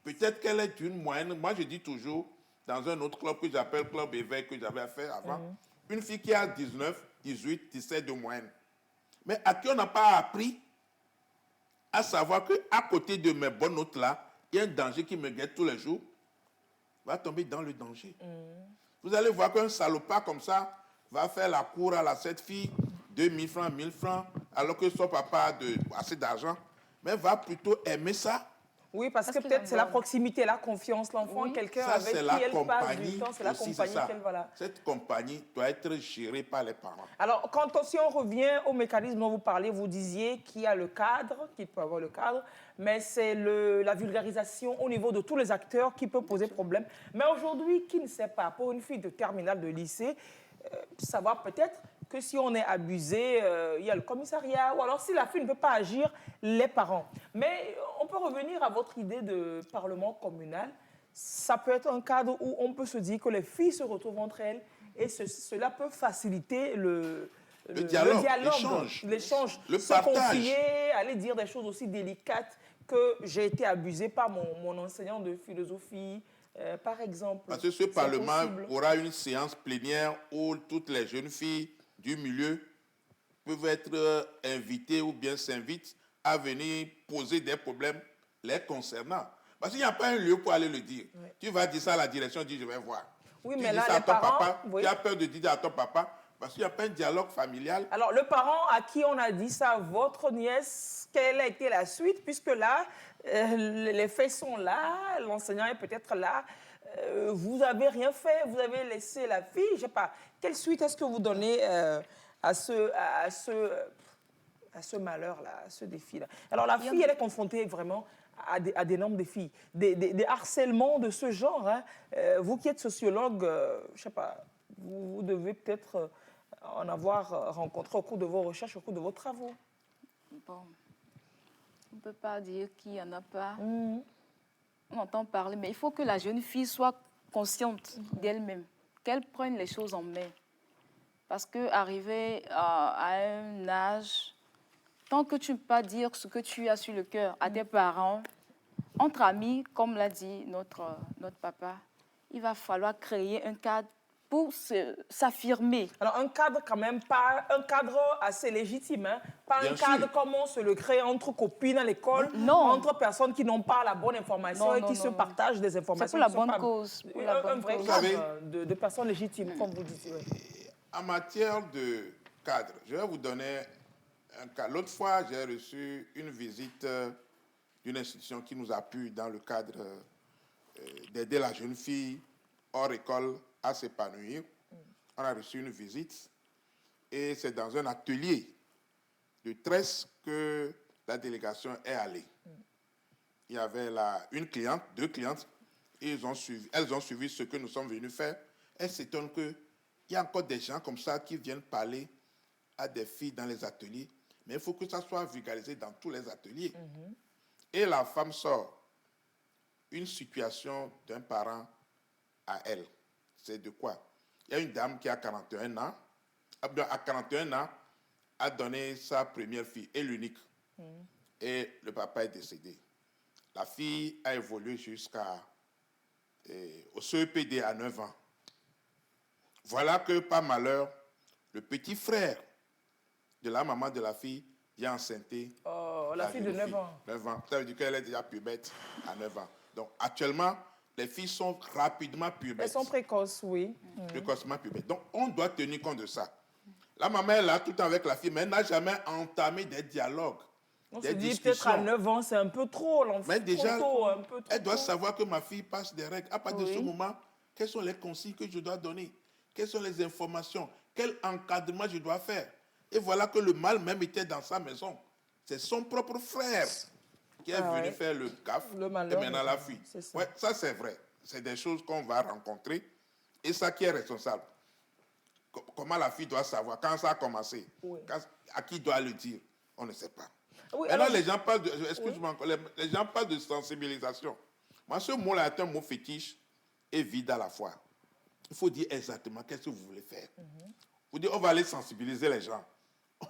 peut-être qu'elle est d'une moyenne. Moi, je dis toujours, dans un autre club que j'appelle Club Éveil, que j'avais fait avant, une fille qui a 19, 18, 17 de moyenne, mais à qui on n'a pas appris à savoir qu'à côté de mes bonnes notes-là, il y a un danger qui me guette tous les jours, va tomber dans le danger. Vous allez voir qu'un salopard comme ça va faire la cour à cette fille, 2000 francs, 1000 francs, alors que son papa a assez d'argent, mais va plutôt aimer ça. Oui, parce que qu'il peut-être c'est la aborde. proximité, la confiance, l'enfant, Oui. quelqu'un Ça, avec c'est qui la elle passe compagnie du temps, c'est la aussi, compagnie c'est ça. qu'elle voilà. Cette compagnie doit être gérée par les parents. Alors, si on revient au mécanisme dont vous parlez, vous disiez qu'il y a le cadre, qu'il peut avoir le cadre, mais c'est la vulgarisation au niveau de tous les acteurs qui peut poser problème. Mais aujourd'hui, qui ne sait pas, pour une fille de terminale de lycée, savoir peut-être que si on est abusé, il y a le commissariat, ou alors si la fille ne peut pas agir, les parents. Mais on peut revenir à votre idée de parlement communal. Ça peut être un cadre où on peut se dire que les filles se retrouvent entre elles et cela peut faciliter le dialogue, l'échange, le se partage. confier, aller dire des choses aussi délicates que j'ai été abusée par mon enseignant de philosophie, par exemple. Parce que ce C'est parlement possible. aura une séance plénière où toutes les jeunes filles du milieu peuvent être invitées ou bien s'invitent à venir poser des problèmes les concernant. Parce qu'il n'y a pas un lieu pour aller le dire. Oui. Tu vas dire ça à la direction, dis je vais voir. Oui, tu mais dis là, ça à les ton parents, papa, oui. tu as peur de dire à ton papa, parce qu'il n'y a pas un dialogue familial. Alors, le parent à qui on a dit ça, votre nièce, quelle a été la suite? Puisque là, les faits sont là, l'enseignant est peut-être là, vous n'avez rien fait, vous avez laissé la fille, je ne sais pas. Quelle suite est-ce que vous donnez à ce malheur-là, à ce défi-là? Alors, la fille, elle est confrontée vraiment à d'énormes défis, des harcèlements de ce genre. Hein. Vous qui êtes sociologue, je ne sais pas, vous devez peut-être en avoir rencontré au cours de vos recherches, au cours de vos travaux. Bon, on ne peut pas dire qu'il n'y en a pas. On entend parler, mais il faut que la jeune fille soit consciente d'elle-même, qu'elle prenne les choses en main. Parce qu'arriver à un âge, tant que tu ne peux pas dire ce que tu as sur le cœur à tes parents, entre amis, comme l'a dit notre papa, il va falloir créer un cadre pour s'affirmer. Alors, un cadre quand même, pas un cadre assez légitime, hein? Pas Bien un cadre sûr. comme on se le crée entre copines à l'école, Non. entre personnes qui n'ont pas la bonne information Non, et non, qui non, se non. partagent des C'est informations. pour la qui sont bonne pas- cause. Pour la Un bonne vrai cause. cadre de personnes légitimes, comme vous dites. Oui. En matière de cadre, je vais vous donner un cas. L'autre fois, j'ai reçu une visite d'une institution qui nous appuie dans le cadre d'aider la jeune fille hors école à s'épanouir. On a reçu une visite et c'est dans un atelier de tresse que la délégation est allée. Il y avait là une cliente, 2 clientes, et elles ont suivi ce que nous sommes venus faire. Elles s'étonnent qu'il y a encore des gens comme ça qui viennent parler à des filles dans les ateliers, mais il faut que ça soit vulgarisé dans tous les ateliers. Et la femme sort une situation d'un parent à elle. C'est de quoi? Il y a une dame qui a 41 ans, à 41 ans, a donné sa première fille, et l'unique. Et le papa est décédé. La fille a évolué jusqu'à au CEPD à 9 ans. Voilà que, par malheur, le petit frère de la maman de la fille vient enceinter la fille de 9 ans. 9 ans. Ça veut dire qu'elle est déjà pubette à 9 ans. Donc, actuellement, les filles sont rapidement pubettes. Elles sont précoces, oui. Précocement pubettes. Donc, on doit tenir compte de ça. La maman est là tout le temps avec la fille, mais elle n'a jamais entamé des dialogues. On des se dit discussions. peut-être à 9 ans, c'est un peu trop, l'enfant. Mais déjà, trop tôt, un peu trop elle doit tôt. savoir que ma fille passe des règles. À partir de ce moment, quelles sont les consignes que je dois donner? Quelles sont les informations? Quel encadrement je dois faire? Et voilà que le mal même était dans sa maison. C'est son propre frère qui est venu faire le CAF et maintenant la fuit. Ouais, ça c'est vrai. C'est des choses qu'on va rencontrer et ça qui est responsable. Comment la fille doit savoir quand ça a commencé, à qui doit le dire, on ne sait pas. Oui, maintenant, alors, les gens parlent de, excuse-moi, les gens parlent de sensibilisation. Moi, ce mot-là est un mot fétiche et vide à la fois. Il faut dire exactement qu'est-ce que vous voulez faire. Vous dites, on va aller sensibiliser les gens.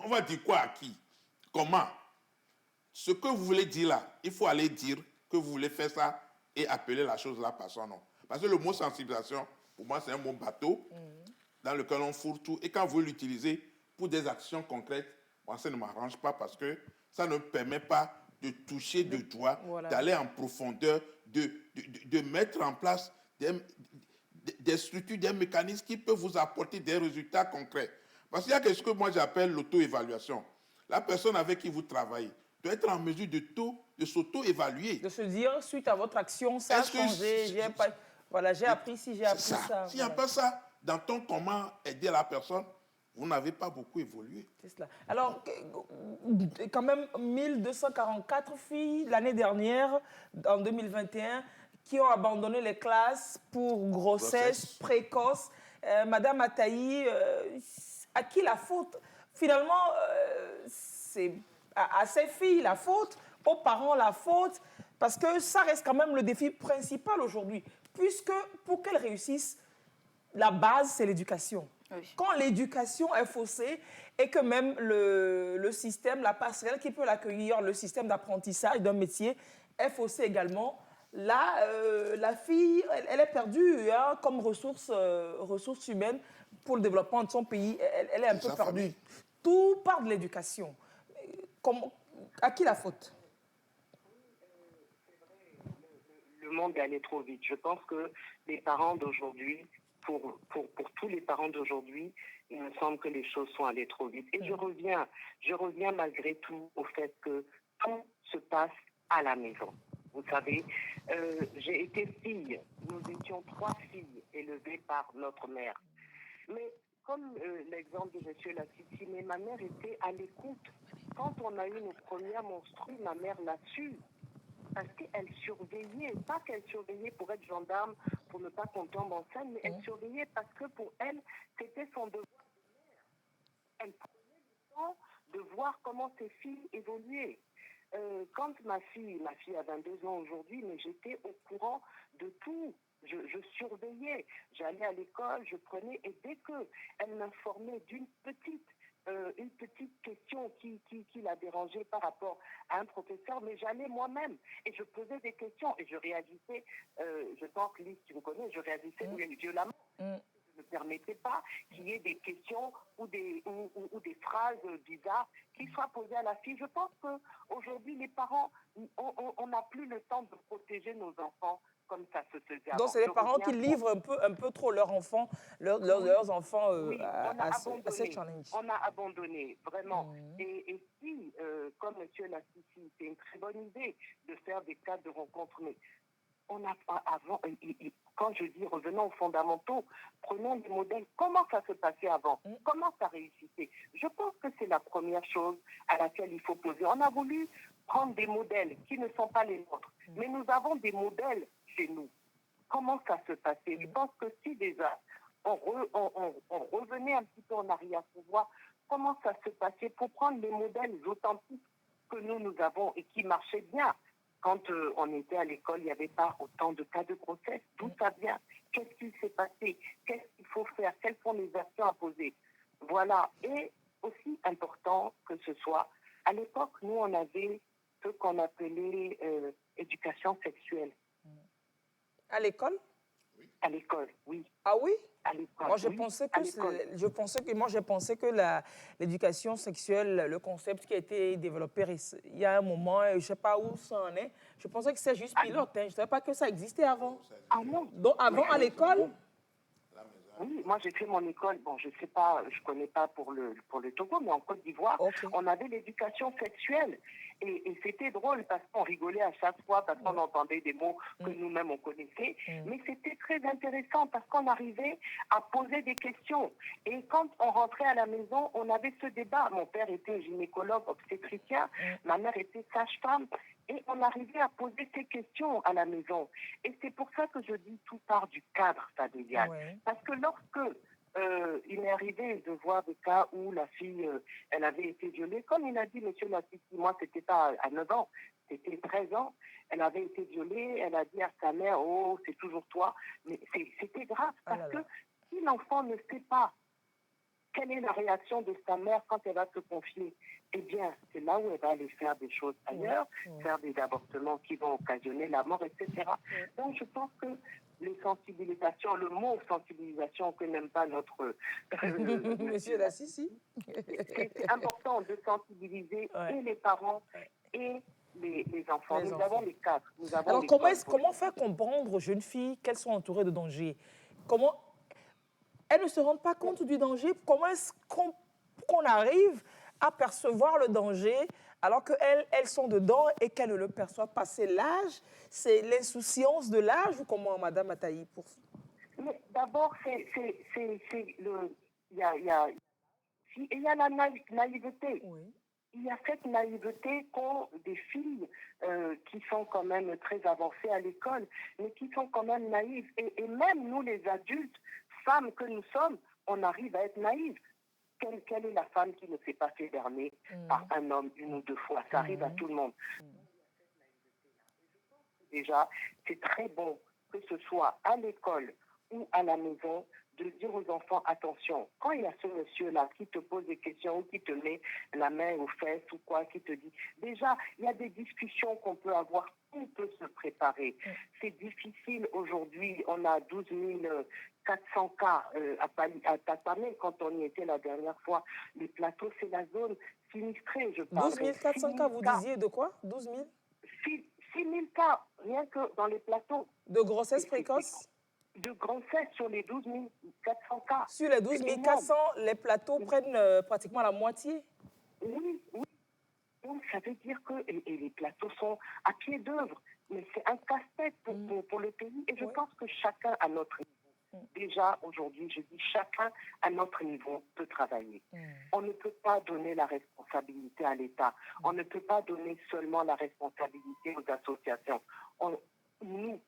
On va dire quoi à qui? Comment? Ce que vous voulez dire là, il faut aller dire que vous voulez faire ça et appeler la chose là par son nom. Parce que le mot sensibilisation, pour moi, c'est un mot bateau dans lequel on fourre tout. Et quand vous l'utilisez pour des actions concrètes, moi, ça ne m'arrange pas parce que ça ne permet pas de toucher de doigt, d'aller en profondeur, de mettre en place des structures, des mécanismes qui peuvent vous apporter des résultats concrets. Parce qu'il y a quelque chose que moi j'appelle l'auto-évaluation. La personne avec qui vous travaillez doit être en mesure de s'auto-évaluer. De se dire, suite à votre action, ça a changé, j'ai appris ci, j'ai appris ça. S'il n'y a pas ça, dans ton comment aider la personne, vous n'avez pas beaucoup évolué. C'est cela. Alors, quand même, 1244 filles l'année dernière, en 2021, qui ont abandonné les classes pour grossesse précoce. Madame Ataï, à qui la faute? Finalement, c'est à ces filles la faute, aux parents la faute, parce que ça reste quand même le défi principal aujourd'hui, puisque pour qu'elles réussissent, la base, c'est l'éducation. Oui. Quand l'éducation est faussée et que même le système, la passerelle qui peut l'accueillir, le système d'apprentissage d'un métier est faussé également, là, la fille, elle est perdue comme ressource humaine pour le développement de son pays. Elle est un peu perdue. Tout part de l'éducation. À qui la faute? Le monde est allé trop vite. Je pense que les parents d'aujourd'hui, pour tous les parents d'aujourd'hui, il me semble que les choses sont allées trop vite. Et je reviens malgré tout au fait que tout se passe à la maison. Vous savez, j'ai été fille. Nous étions 3 filles élevées par notre mère. Mais comme l'exemple de M. Lassiti, mais ma mère était à l'écoute. Quand on a eu nos premières menstrues, ma mère l'a su. Parce qu'elle surveillait, pas qu'elle surveillait pour être gendarme, pour ne pas qu'on tombe enceinte, mais elle surveillait parce que pour elle, c'était son devoir de mère. Elle prenait le temps de voir comment ses filles évoluaient. Quand ma fille a 22 ans aujourd'hui, mais j'étais au courant de tout. Je surveillais, j'allais à l'école, je prenais, et dès qu'elle m'informait d'une petite question qui la dérangeait par rapport à un professeur, mais j'allais moi-même et je posais des questions et je réagissais, je pense que Lise, tu me connais, je réagissais violemment. Je ne permettais pas qu'il y ait des questions ou des phrases bizarres qui soient posées à la fille. Je pense qu'aujourd'hui, les parents, on n'a plus le temps de protéger nos enfants comme ça se faisait avant. Donc, c'est les parents qui livrent un peu trop leurs enfants, leurs enfants à ce challenge. On a abandonné, vraiment. Et si, comme M. Lassiti, c'est une très bonne idée de faire des cadres de rencontres, mais on a avant, quand je dis revenons aux fondamentaux, prenons les modèles. Comment ça se passait avant? Comment ça réussissait? Je pense que c'est la première chose à laquelle il faut poser. On a voulu prendre des modèles qui ne sont pas les nôtres, mais nous avons des modèles chez nous. Comment ça se passait? Je pense que si déjà on revenait un petit peu en arrière pour voir comment ça se passait, pour prendre les modèles authentiques que nous avons et qui marchaient bien. Quand on était à l'école, il n'y avait pas autant de cas de grossesse. D'où ça vient? Qu'est-ce qui s'est passé? Qu'est-ce qu'il faut faire? Quelles sont les actions à poser? Voilà. Et aussi important que ce soit, à l'époque, nous, on avait ce qu'on appelait éducation sexuelle. À l'école? À l'école, oui. Ah oui? À l'école, Moi, je oui, pensais à que, l'école. j'ai pensé que l'éducation sexuelle, le concept qui a été développé il y a un moment, je ne sais pas où ça en est, je pensais que c'est juste Ah, pilote. Hein. Je ne savais pas que ça existait avant. ah non. Donc, Mais avant, à l'école? oui, moi j'ai fait mon école, bon je sais pas, je connais pas pour le Togo, mais en Côte d'Ivoire, Ok. on avait l'éducation sexuelle. Et c'était drôle parce qu'on rigolait à chaque fois, parce qu'on entendait des mots que nous-mêmes on connaissait. Mais c'était très intéressant parce qu'on arrivait à poser des questions. Et quand on rentrait à la maison, on avait ce débat. Mon père était gynécologue obstétricien, ma mère était sage-femme. Et on arrivait à poser ces questions à la maison. Et c'est pour ça que je dis tout part du cadre familial. Ouais. Parce que lorsque il m'est arrivé de voir des cas où la fille, elle avait été violée, comme il a dit, monsieur Lassisi, moi, c'était pas à 9 ans, c'était 13 ans, elle avait été violée, elle a dit à sa mère, oh, c'est toujours toi. Mais c'était grave, Ah parce là que là. si l'enfant ne sait pas quelle est la réaction de sa mère quand elle va se confier, eh bien, c'est là où elle va aller faire des choses ailleurs, faire des avortements qui vont occasionner la mort, etc. Donc, je pense que les sensibilisations, le mot sensibilisation que n'aime pas notre... Monsieur Lassisi. c'est important de sensibiliser et les parents et les enfants. Les Nous enfants. avons les cadres. Nous avons Alors, l'école. comment faire comprendre aux jeunes filles qu'elles sont entourées de dangers? Comment elles ne se rendent pas compte du danger? Comment est-ce qu'on arrive à percevoir le danger alors qu'elles sont dedans et qu'elles ne le perçoivent pas? C'est l'âge? C'est l'insouciance de l'âge ou comment, Madame Ataï? Mais d'abord, il y a la naïveté. Oui. Il y a cette naïveté qu'ont des filles qui sont quand même très avancées à l'école, mais qui sont quand même naïves. Et même nous, les adultes, femmes que nous sommes, on arrive à être naïves. Quelle est la femme qui ne s'est pas fait berner par un homme une ou deux fois? Ça arrive à tout le monde. Déjà, c'est très bon que ce soit à l'école ou à la maison de dire aux enfants, attention, quand il y a ce monsieur-là qui te pose des questions ou qui te met la main aux fesses ou quoi, qui te dit, déjà, il y a des discussions qu'on peut avoir, on peut se préparer. C'est difficile aujourd'hui, on a 12 400 cas à Tatamé, quand on y était la dernière fois. Les plateaux, c'est la zone sinistrée, je parle. 12 400 cas, vous disiez de quoi? 12 000? 6 000 cas, rien que dans les plateaux. De grossesse précoce? De grossesse sur les 12 400 cas. Sur les 12 400, les plateaux prennent pratiquement la moitié? Oui, oui. Donc, ça veut dire que et les plateaux sont à pied d'œuvre. Mais c'est un casse-tête pour le pays. Et je pense que chacun à notre niveau. Déjà, aujourd'hui, je dis chacun à notre niveau peut travailler. On ne peut pas donner la responsabilité à l'État. On ne peut pas donner seulement la responsabilité aux associations. Nous,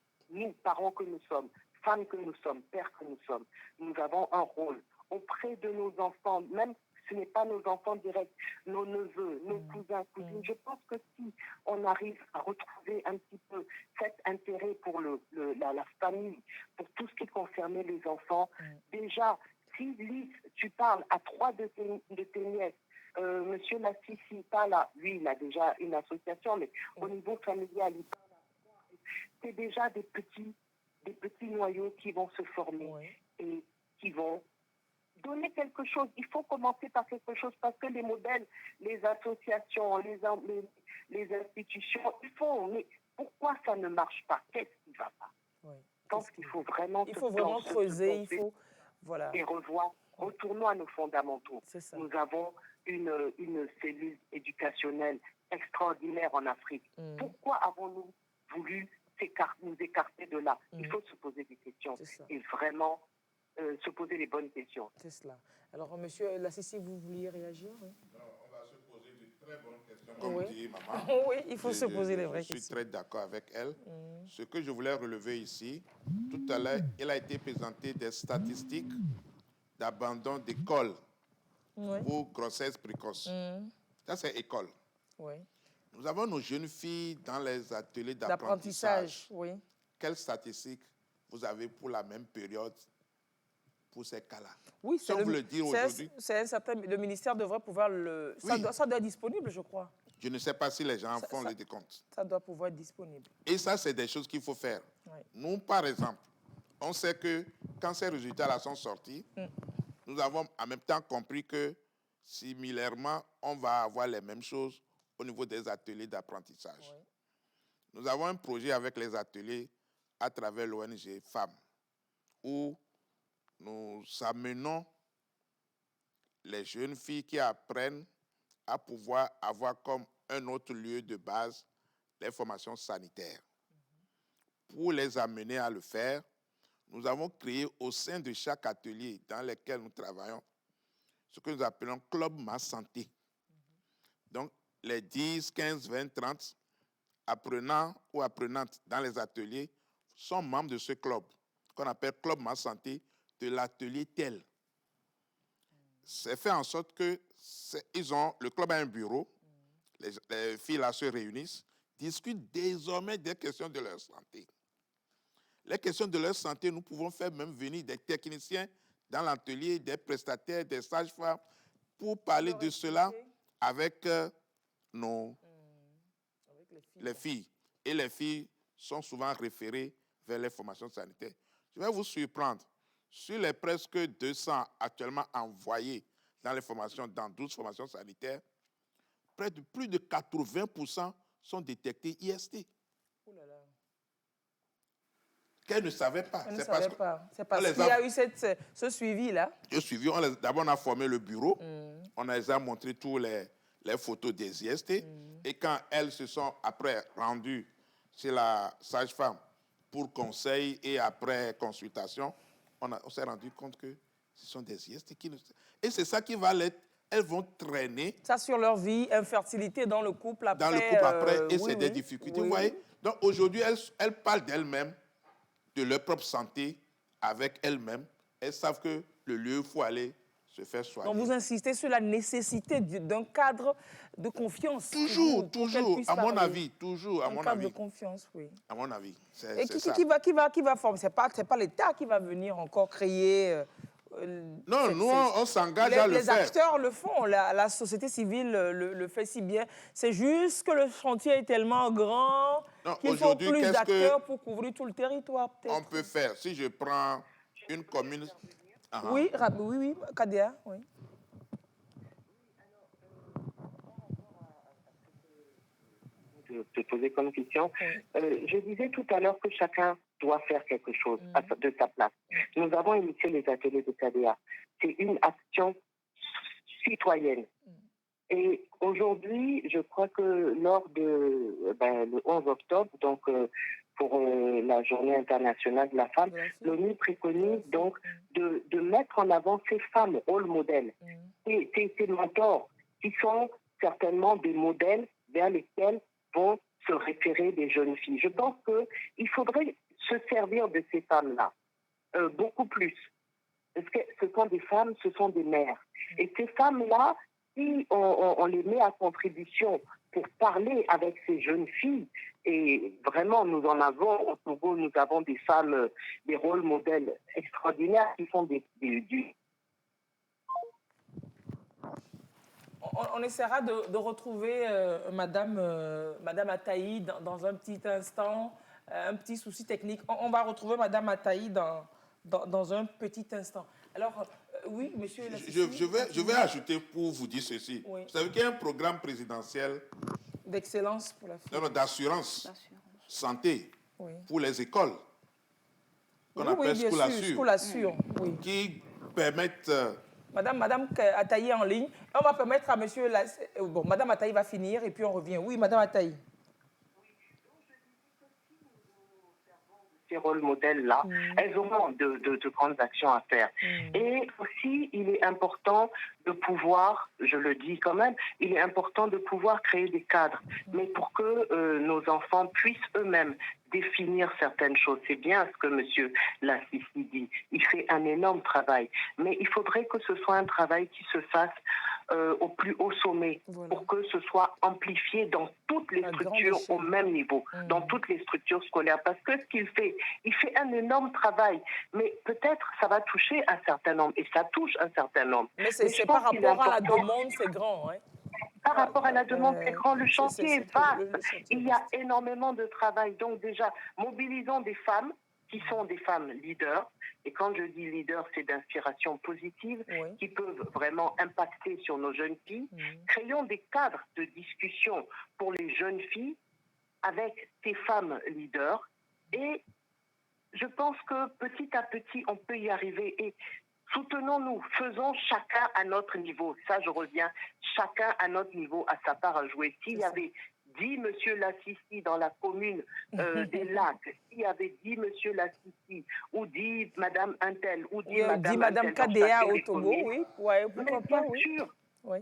parents que nous sommes, femmes que nous sommes, pères que nous sommes, nous avons un rôle auprès de nos enfants, même ce n'est pas nos enfants directs, nos neveux, nos cousins, cousines. Je pense que si on arrive à retrouver un petit peu cet intérêt pour la famille, pour tout ce qui concernait les enfants, déjà, si Lys, tu parles à 3 de tes nièces, Monsieur Lassisi, pas là, lui, il a déjà une association, mais au niveau familial, il parle à 3, c'est déjà des petits noyaux qui vont se former et qui vont donner quelque chose. Il faut commencer par quelque chose parce que les modèles, les associations, les institutions, ils font. Mais pourquoi ça ne marche pas? Qu'est-ce qui ne va pas? Je pense qu'il faut vraiment creuser, voilà. Et revoir. Retournons à nos fondamentaux. Nous avons une cellule éducationnelle extraordinaire en Afrique. Pourquoi avons-nous voulu nous écarter de là? Il faut se poser des questions et vraiment se poser les bonnes questions. C'est cela. Alors, monsieur Lassisi, vous vouliez réagir? Non, on va se poser de très bonnes questions, comme dit maman. Oui, il faut se poser les vraies questions. Je suis très d'accord avec elle. Ce que je voulais relever ici, tout à l'heure, il a été présenté des statistiques d'abandon d'école pour grossesse précoce. Ça, c'est école. Oui. Nous avons nos jeunes filles dans les ateliers d'apprentissage. Oui. Quelles statistiques vous avez pour la même période pour ces cas-là? Oui, si on veut le dire aujourd'hui. Le ministère devrait pouvoir le... Ça doit être disponible, je crois. Je ne sais pas si les gens font le décompte. Ça doit pouvoir être disponible. Et ça, c'est des choses qu'il faut faire. Oui. Nous, par exemple, on sait que quand ces résultats-là sont sortis, nous avons en même temps compris que similairement, on va avoir les mêmes choses au niveau des ateliers d'apprentissage. Oui. Nous avons un projet avec les ateliers à travers l'ONG Femmes, où nous amenons les jeunes filles qui apprennent à pouvoir avoir comme un autre lieu de base les formations sanitaires. Pour les amener à le faire, nous avons créé au sein de chaque atelier dans lequel nous travaillons ce que nous appelons Club Ma Santé. Donc, les 10, 15, 20, 30 apprenants ou apprenantes dans les ateliers sont membres de ce club, qu'on appelle Club Ma Santé de l'atelier tel. C'est fait en sorte que le club a un bureau, les filles là se réunissent, discutent désormais des questions de leur santé. Les questions de leur santé, nous pouvons faire même venir des techniciens dans l'atelier, des prestataires, des sages-femmes, pour parler de cela avec les filles. Et les filles sont souvent référées vers les formations sanitaires. Je vais vous surprendre. Sur les presque 200 actuellement envoyés dans les formations, dans 12 formations sanitaires, plus de 80% sont détectés IST. Oh là là. Qu'elles ne savaient pas. C'est parce qu'il y a eu ce suivi-là. Ce suivi, d'abord on a formé le bureau, on les a montré toutes les photos des IST, et quand elles se sont après rendues chez la sage-femme pour conseil et après consultation, on s'est rendu compte que ce sont des IST qui... Et c'est ça qui va elles vont traîner. Ça sur leur vie, infertilité dans le couple après. Dans le couple après, et c'est des difficultés. Vous voyez? Donc aujourd'hui, elles parlent d'elles-mêmes, de leur propre santé avec elles-mêmes. Elles savent que le lieu où il faut aller se faire soigner. Donc vous insistez sur la nécessité d'un cadre de confiance. Toujours, à mon avis, toujours, à mon avis. Un cadre de confiance, oui. À mon avis, et qui va former? C'est pas l'État qui va venir encore créer... non, nous, on s'engage à le faire. Les acteurs le font, la société civile le fait si bien. C'est juste que le chantier est tellement grand qu'il faut plus d'acteurs pour couvrir tout le territoire, peut-être. On peut faire. Si je prends une commune... Oui, Kadia, oui. De poser comme question. Je disais tout à l'heure que chacun doit faire quelque chose de sa place. Nous avons initié les ateliers de KDA. C'est une action citoyenne. Et aujourd'hui, je crois que lors de le 11 octobre, donc pour la Journée internationale de la femme, l'ONU préconise donc de mettre en avant ces femmes rôles modèles, ces mentors qui sont certainement des modèles vers lesquels vont se référer des jeunes filles. Je pense qu'il faudrait se servir de ces femmes-là, beaucoup plus. Parce que ce sont des femmes, ce sont des mères. Et ces femmes-là, si on les met à contribution pour parler avec ces jeunes filles, et vraiment nous en avons, au Togo, nous avons des femmes, des rôles modèles extraordinaires qui font du... On essaiera de retrouver Madame Ataï dans un petit instant, un petit souci technique. On va retrouver Madame Ataï dans un petit instant. Alors, oui, monsieur... Je vais ajouter pour vous dire ceci. Oui. Vous savez qu'il y a un programme présidentiel... D'excellence pour la fille. Non, d'assurance santé pour les écoles. Qu'on appelle School Assure. Qui permettent... Madame Ataï est en ligne. On va permettre à monsieur... Bon, Madame Ataï va finir et puis on revient. Oui, Madame Ataï. Ces rôles modèles-là, elles auront de grandes actions à faire. Et aussi, il est important de pouvoir, je le dis quand même, il est important de pouvoir créer des cadres, mais pour que nos enfants puissent eux-mêmes définir certaines choses. C'est bien ce que M. Lassissi dit. Il fait un énorme travail, mais il faudrait que ce soit un travail qui se fasse au plus haut sommet, pour que ce soit amplifié dans toutes les structures au même niveau, dans toutes les structures scolaires. Parce que ce qu'il fait, il fait un énorme travail, mais peut-être ça va toucher un certain nombre, et ça touche un certain nombre. Mais c'est par rapport à la demande, c'est grand, hein. Par rapport à la demande, c'est grand. Le chantier est vaste. Il y a énormément de travail. Donc déjà, mobilisons des femmes qui sont des femmes leaders. Et quand je dis leaders, c'est d'inspiration positive, Oui. qui peuvent vraiment impacter sur nos jeunes filles. Créons des cadres de discussion pour les jeunes filles avec ces femmes leaders. Et je pense que petit à petit, on peut y arriver. Et soutenons-nous, faisons chacun à notre niveau. Ça, je reviens, chacun à notre niveau a sa part à jouer. S'il y avait 10 Monsieur Lassissi dans la commune des Lacs, s'il y avait 10 Monsieur Lassissi, ou 10 Madame Intel, ou 10 Madame Intel dans KDA chacune au des Togo, communes, oui. Ouais, mais pourquoi bien pas, oui. sûr, Oui.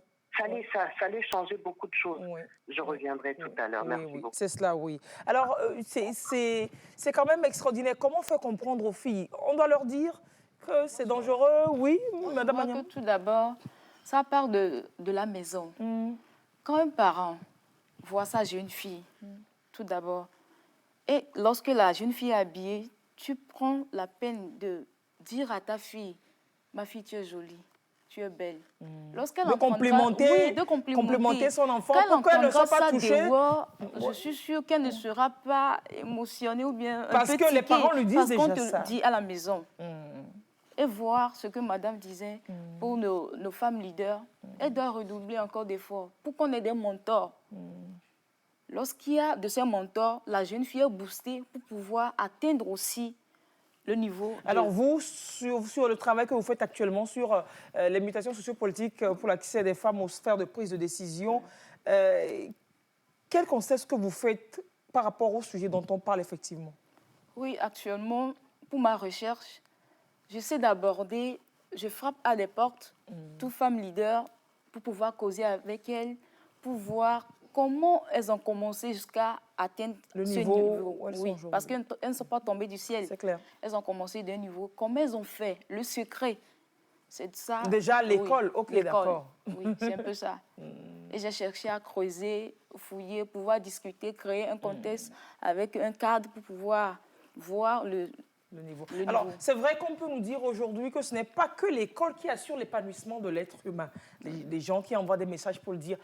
ça allait changer beaucoup de choses. Oui. Je reviendrai tout à l'heure. Merci beaucoup. C'est cela, oui. Alors, c'est quand même extraordinaire. Comment on fait comprendre aux filles? On doit leur dire que c'est dangereux, oui, Madame Je crois Agnam? que tout d'abord, ça part de la maison. Quand un parent voit sa jeune fille, tout d'abord, et lorsque la jeune fille est habillée, tu prends la peine de dire à ta fille, ma fille, tu es jolie, tu es belle. Lorsqu'elle De complimenter, complimenter son enfant pour qu'elle ne soit pas touchée. Dehors, je suis sûre qu'elle ne sera pas émotionnée ou bien parce que les parents lui disent déjà ça. Parce qu'on te dit à la maison. Et voir ce que madame disait pour nos femmes leaders, elle doit redoubler encore d'efforts pour qu'on ait des mentors. Lorsqu'il y a de ces mentors, la jeune fille est boostée pour pouvoir atteindre aussi le niveau. Alors vous, sur le travail que vous faites actuellement sur les mutations sociopolitiques pour l'accès des femmes aux sphères de prise de décision, quel constat est-ce que vous faites par rapport au sujet dont on parle effectivement? Oui, actuellement, pour ma recherche, j'essaie d'aborder, je frappe à des portes, toutes femmes leaders, pour pouvoir causer avec elles, pour voir comment elles ont commencé jusqu'à atteindre le ce niveau. Oui, parce qu'elles ne sont pas tombées du ciel. C'est clair. Elles ont commencé d'un niveau. Comment elles ont fait? Le secret, c'est ça. Déjà l'école, oui, ok, d'accord. Oui, c'est un peu ça. Et j'ai cherché à creuser, fouiller, pouvoir discuter, créer un contexte avec un cadre pour pouvoir voir le niveau. Alors, c'est vrai qu'on peut nous dire aujourd'hui que ce n'est pas que l'école qui assure l'épanouissement de l'être humain. Les gens qui envoient des messages pour le dire.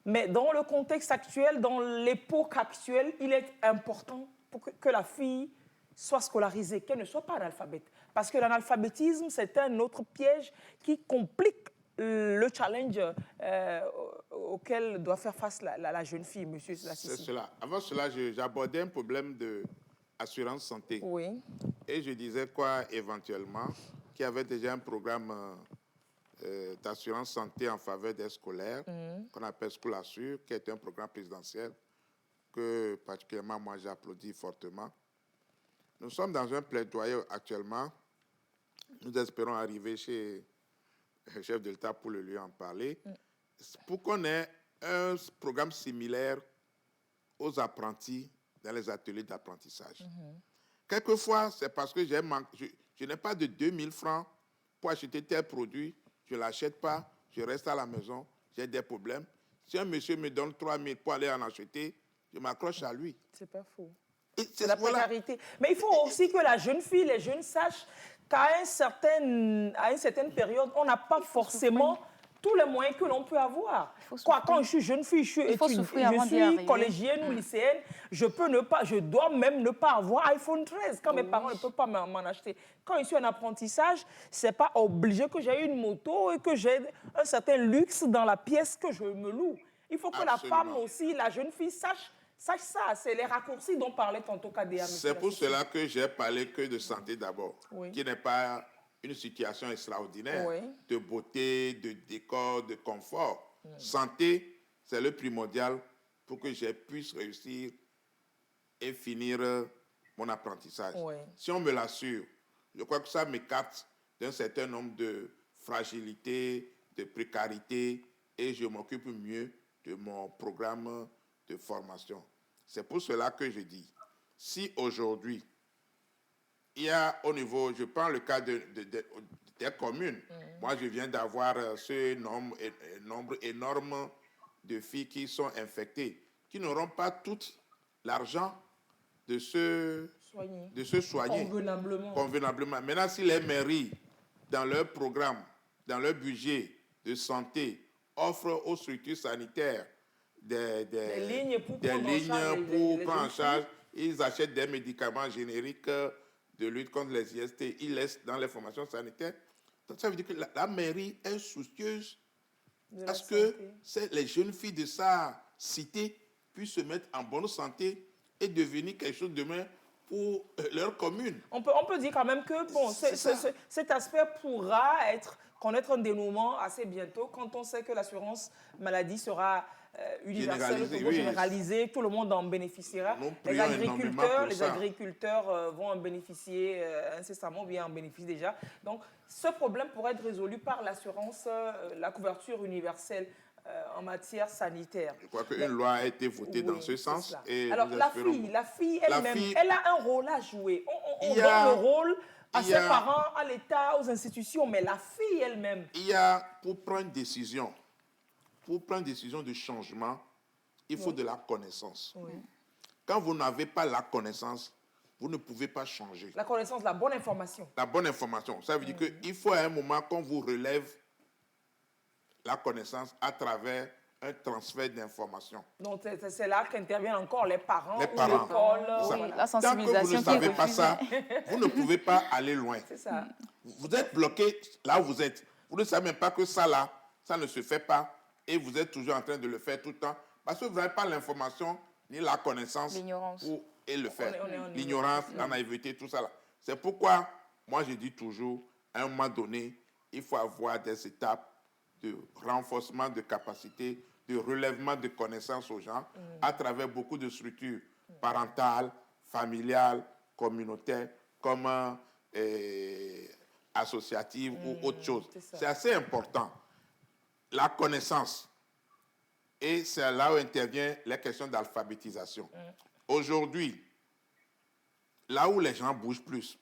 Mais dans le contexte actuel, dans l'époque actuelle, il est important pour que la fille soit scolarisée, qu'elle ne soit pas analphabète. Parce que l'analphabétisme, c'est un autre piège qui complique le challenge auquel doit faire face la jeune fille, monsieur Lassissi. C'est cela. Avant cela, j'abordais un problème d'assurance santé. Oui. Et je disais quoi, éventuellement, qu'il y avait déjà un programme d'assurance santé en faveur des scolaires, qu'on appelle School Assure, qui est un programme présidentiel que particulièrement moi j'applaudis fortement. Nous sommes dans un plaidoyer actuellement. Nous espérons arriver chez le chef de l'État pour lui en parler, pour qu'on ait un programme similaire aux apprentis dans les ateliers d'apprentissage. Quelquefois, c'est parce que je n'ai pas de 2000 francs pour acheter tel produit, je ne l'achète pas, je reste à la maison, j'ai des problèmes. Si un monsieur me donne 3000 pour aller en acheter, je m'accroche à lui. C'est pas faux. C'est la précarité. Mais il faut aussi que la jeune fille, les jeunes sachent qu'à une certaine période, on n'a pas forcément tous les moyens que l'on peut avoir. Quand je suis jeune fille, je suis collégienne ou lycéenne, je dois même ne pas avoir iPhone 13 quand mes parents ne peuvent pas m'en acheter. Quand je suis en apprentissage, ce n'est pas obligé que j'ai une moto et que j'ai un certain luxe dans la pièce que je me loue. Il faut que la femme aussi, la jeune fille sache ça, c'est les raccourcis dont parlait tantôt KDA. C'est pour cela que j'ai parlé que de santé d'abord, qui n'est pas une situation extraordinaire de beauté, de décor, de confort. Santé, c'est le primordial pour que je puisse réussir et finir mon apprentissage. Si on me l'assure, je crois que ça m'écarte d'un certain nombre de fragilités, de précarité, et je m'occupe mieux de mon programme de formation. C'est pour cela que je dis, si aujourd'hui, il y a au niveau, je prends le cas des communes, moi je viens d'avoir ce nombre énorme de filles qui sont infectées, qui n'auront pas tout l'argent de se soigner convenablement. Maintenant, si les mairies, dans leur programme, dans leur budget de santé, offrent aux structures sanitaires des lignes pour prendre en charge, ils achètent des médicaments génériques de lutte contre les IST, ils laissent dans les formations sanitaires. Donc, ça veut dire que la mairie est soucieuse à ce que les jeunes filles de sa cité puissent se mettre en bonne santé et devenir quelque chose demain pour leur commune. On peut dire quand même que bon, cet aspect pourra connaître un dénouement assez bientôt quand on sait que l'assurance maladie sera universelle, généralisée, tout le monde en bénéficiera. Les agriculteurs vont en bénéficier incessamment, ou bien en bénéficient déjà. Donc, ce problème pourrait être résolu par l'assurance, la couverture universelle en matière sanitaire. Je crois qu'une loi a été votée dans ce sens. Et alors, la fille elle-même, elle a un rôle à jouer. On donne le rôle à ses parents, à l'État, aux institutions, mais la fille elle-même. Il y a, pour prendre décision de changement, il faut de la connaissance. Oui. Quand vous n'avez pas la connaissance, vous ne pouvez pas changer. La connaissance, la bonne information. La bonne information. Ça veut dire qu'il faut à un moment qu'on vous relève la connaissance à travers un transfert d'informations. Donc, c'est là qu'interviennent encore les parents. L'école, la sensibilisation. Tant que vous ne savez pas ça, vous ne pouvez pas aller loin. C'est ça. Vous êtes bloqué là où vous êtes. Vous ne savez même pas que ça là, ça ne se fait pas et vous êtes toujours en train de le faire tout le temps parce que vous n'avez pas l'information ni la connaissance pour le faire. L'ignorance, la naïveté, tout ça là. C'est pourquoi, moi je dis toujours, à un moment donné, il faut avoir des étapes de renforcement de capacité, de relèvement de connaissances aux gens à travers beaucoup de structures parentales, familiales, communautaires, comme associatives ou autre chose. C'est assez important. La connaissance, et c'est là où interviennent les questions d'alphabétisation. Aujourd'hui, là où les gens bougent plus,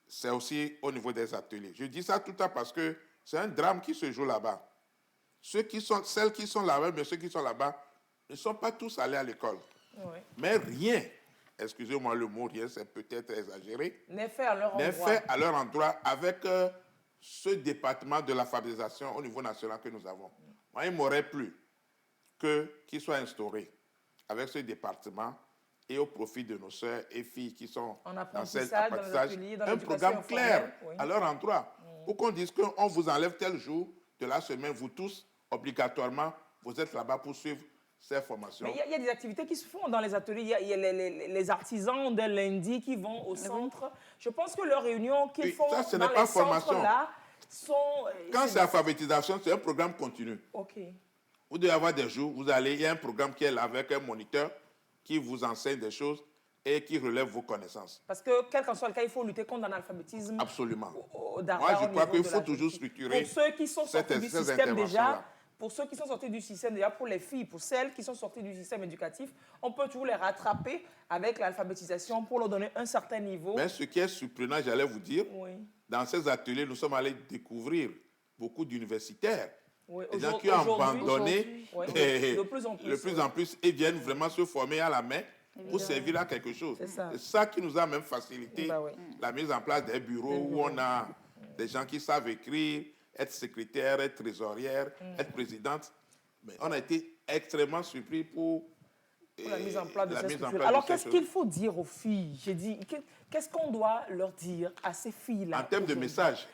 c'est aussi au niveau des ateliers. Je dis ça tout le temps parce que c'est un drame qui se joue là-bas. Celles qui sont là-bas, mais ceux qui sont là-bas ne sont pas tous allés à l'école. Oui. Mais rien, excusez-moi le mot, rien, c'est peut-être exagéré, n'est fait à leur endroit. N'est fait à leur endroit avec ce département de l'alphabétisation au niveau national que nous avons. Moi, il m'aurait plu qu'il soit instauré avec ce département et au profit de nos sœurs et filles qui sont dans cet apprentissage, un programme clair à leur endroit. Pour qu'on dise qu'on vous enlève tel jour de la semaine, vous tous, obligatoirement, vous êtes là-bas pour suivre ces formations. Mais il y a des activités qui se font dans les ateliers. Il y a les artisans de lundi qui vont au centre. Je pense que leurs réunions qu'ils font dans les centres-là sont... Quand c'est alphabétisation, c'est un programme continu. OK. Vous devez avoir des jours, vous allez, il y a un programme qui est là avec un moniteur qui vous enseigne des choses et qui relève vos connaissances. Parce que, quel qu'en soit le cas, il faut lutter contre l'analphabétisme. Absolument. Moi, je crois qu'il faut toujours structurer pour ceux qui sont sortis du système déjà, pour ceux qui sont sortis du système déjà, pour les filles, pour celles qui sont sorties du système éducatif, on peut toujours les rattraper avec l'alphabétisation pour leur donner un certain niveau. Mais ce qui est surprenant, j'allais vous dire, dans ces ateliers, nous sommes allés découvrir beaucoup d'universitaires. Les gens qui ont abandonné de plus en plus, et viennent vraiment se former à la main pour servir à quelque chose. C'est ça qui nous a même facilité la mise en place des bureaux où on a des gens qui savent écrire, être secrétaire, être trésorière, être présidente. Mais on a été extrêmement surpris pour la mise en place de ces structures. Alors, qu'est-ce qu'il faut dire aux filles? J'ai dit, qu'est-ce qu'on doit leur dire à ces filles-là? En termes de message.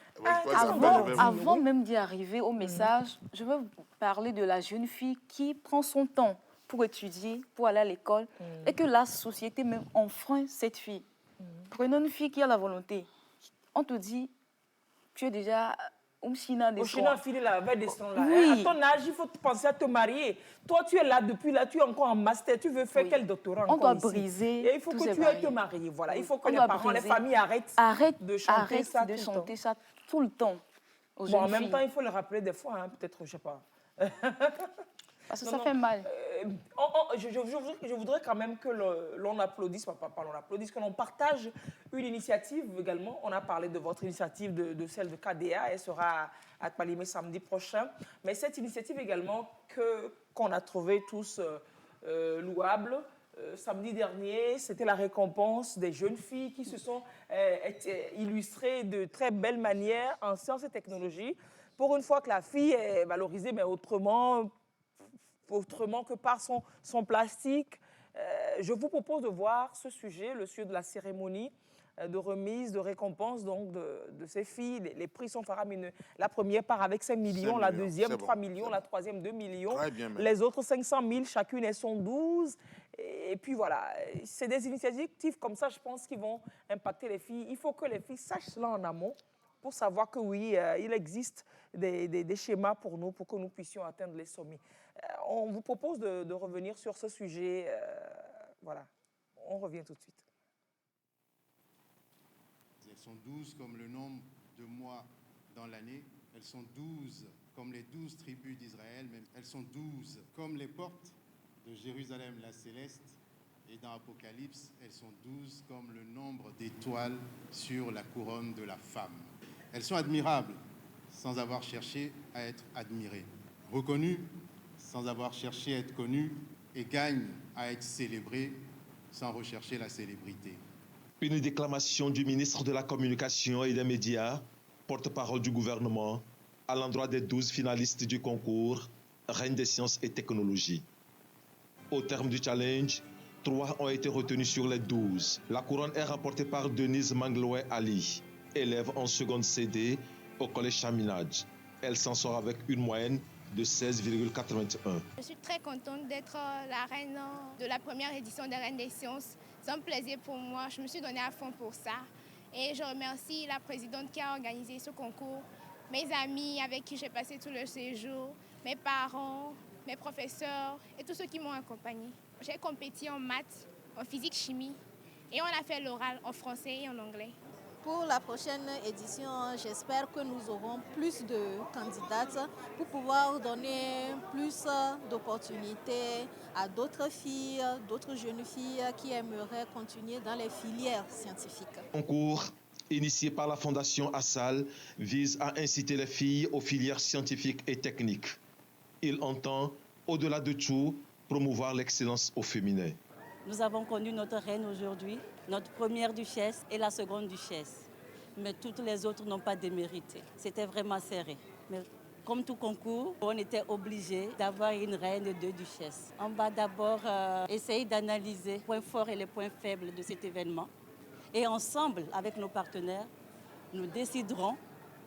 Avant même d'y arriver au message, je veux parler de la jeune fille qui prend son temps pour étudier, pour aller à l'école, et que la société même enfreint cette fille. Prenons une fille qui a la volonté. On te dit, tu es déjà... Au China, la veille des là. Oui. À ton âge, il faut penser à te marier. Toi, tu es là depuis là, tu es encore en master, tu veux faire quel doctorat on doit ici? briser. Et il faut que tu ailles te marier. Voilà. Il faut que les parents, les familles arrêtent de chanter ça tout le temps. Bon, en même temps, il faut le rappeler des fois, hein, peut-être, je ne sais pas. Parce que ça fait mal. Je voudrais quand même que l'on applaudisse, que l'on partage une initiative également. On a parlé de votre initiative, de celle de KDA. Elle sera à Kpalimé samedi prochain. Mais cette initiative également qu'on a trouvée tous louable. Samedi dernier, c'était la récompense des jeunes filles qui se sont illustrées de très belle manière en sciences et technologies. Pour une fois que la fille est valorisée, mais autrement que par son plastique. Je vous propose de voir ce sujet, le sujet de la cérémonie, de remise, de récompense donc de ces filles. Les prix sont faramineux. La première part avec 5 millions, la deuxième 3 millions, la troisième 2 millions. Les autres 500 000, chacune elles sont 12. Et puis voilà, c'est des initiatives comme ça, je pense, qui vont impacter les filles. Il faut que les filles sachent cela en amont pour savoir que oui, il existe des schémas pour nous, pour que nous puissions atteindre les sommets. On vous propose de revenir sur ce sujet. Voilà, on revient tout de suite. Elles sont 12 comme le nombre de mois dans l'année. Elles sont 12 comme les 12 tribus d'Israël. Elles sont 12 comme les portes de Jérusalem, la céleste. Et dans Apocalypse, elles sont 12 comme le nombre d'étoiles sur la couronne de la femme. Elles sont admirables sans avoir cherché à être admirées. Reconnues sans avoir cherché à être connues. Et gagnent à être célébrées sans rechercher la célébrité. Une déclamation du ministre de la Communication et des Médias, porte-parole du gouvernement, à l'endroit des 12 finalistes du concours Reine des sciences et technologies. Au terme du challenge, 3 ont été retenus sur les 12. La couronne est remportée par Denise Mangloé Ali, élève en seconde CD au collège Chaminade. Elle s'en sort avec une moyenne de 16,81. Je suis très contente d'être la reine de la première édition des Reines des Sciences. C'est un plaisir pour moi, je me suis donnée à fond pour ça. Et je remercie la présidente qui a organisé ce concours, mes amis avec qui j'ai passé tout le séjour, mes parents, mes professeurs et tous ceux qui m'ont accompagnée. J'ai compétit en maths, en physique, chimie et on a fait l'oral en français et en anglais. Pour la prochaine édition, j'espère que nous aurons plus de candidates pour pouvoir donner plus d'opportunités à d'autres filles, d'autres jeunes filles qui aimeraient continuer dans les filières scientifiques. Le concours, initié par la Fondation Assal, vise à inciter les filles aux filières scientifiques et techniques. Il entend, au-delà de tout, promouvoir l'excellence au féminin. Nous avons connu notre reine aujourd'hui, notre première duchesse et la seconde duchesse. Mais toutes les autres n'ont pas démérité. C'était vraiment serré. Mais comme tout concours, on était obligé d'avoir une reine et 2 duchesses. On va d'abord essayer d'analyser les points forts et les points faibles de cet événement. Et ensemble, avec nos partenaires, nous déciderons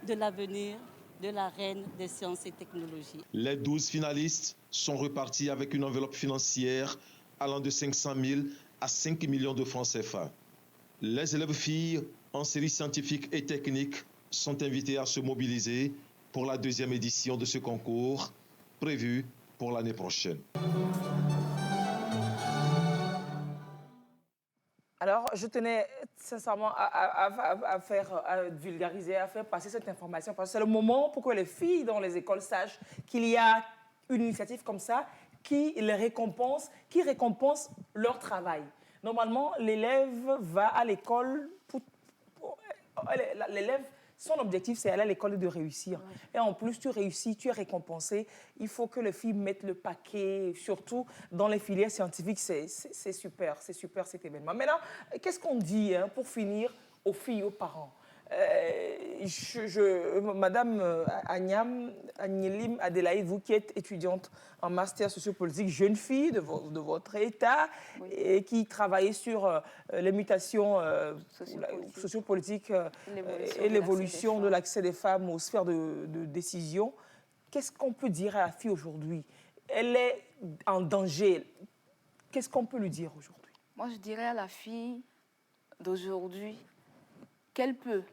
de l'avenir de la reine des sciences et technologies. Les 12 finalistes sont repartis avec une enveloppe financière allant de 500 000 à 5 millions de francs CFA. Les élèves filles en série scientifique et technique sont invités à se mobiliser pour la 2e édition de ce concours, prévu pour l'année prochaine. Alors, je tenais sincèrement à vulgariser, à faire passer cette information, parce que c'est le moment pour que les filles dans les écoles sachent qu'il y a une initiative comme ça qui les récompense, qui récompense leur travail. Normalement, l'élève va à l'école l'élève, son objectif, c'est aller à l'école et de réussir. Et en plus, tu réussis, tu es récompensé. Il faut que les filles mettent le paquet, surtout dans les filières scientifiques. C'est super cet événement. Maintenant, qu'est-ce qu'on dit pour finir aux filles, aux parents? Madame Agnelim Adélaïde, vous qui êtes étudiante en master sociopolitique, jeune fille de votre état, oui, et qui travaillez sur les mutations sociopolitiques et l'évolution de l'accès des femmes aux sphères de décision, qu'est-ce qu'on peut dire à la fille aujourd'hui? Elle est en danger. Qu'est-ce qu'on peut lui dire aujourd'hui? Moi, je dirais à la fille d'aujourd'hui qu'elle peut,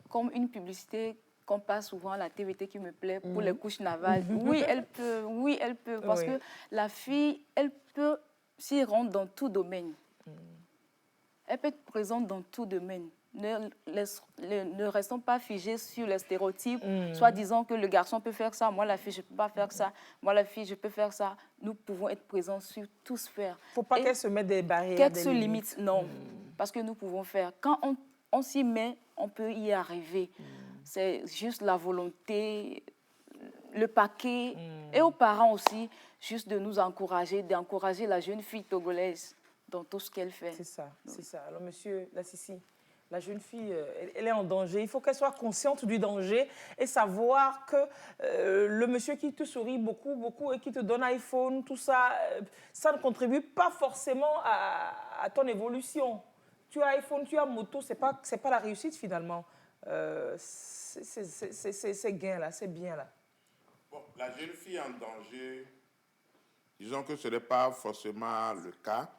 comme une publicité qu'on passe souvent à la TVT qui me plaît, pour les couches navales. Oui, elle peut, parce que la fille, elle peut s'y rendre dans tout domaine. Elle peut être présente dans tout domaine. Ne restons pas figés sur les stéréotypes, soit disant que le garçon peut faire ça, moi la fille, je ne peux pas faire ça, moi la fille, je peux faire ça. Nous pouvons être présents sur toute sphère. Il ne faut pas qu'elle se mette des barrières, qu'elle se limite, non, parce que nous pouvons faire. Quand on s'y met, on peut y arriver. C'est juste la volonté, le paquet. Et aux parents aussi, juste de nous encourager, d'encourager la jeune fille togolaise dans tout ce qu'elle fait. C'est ça, c'est ça. Alors, monsieur Lassisi, la jeune fille, elle est en danger. Il faut qu'elle soit consciente du danger et savoir que le monsieur qui te sourit beaucoup et qui te donne iPhone, tout ça, ça ne contribue pas forcément à ton évolution. tu as iPhone, tu as moto, c'est pas la réussite finalement. Ces gains-là, c'est bien là. Bon, la jeune fille en danger, disons que ce n'est pas forcément le cas.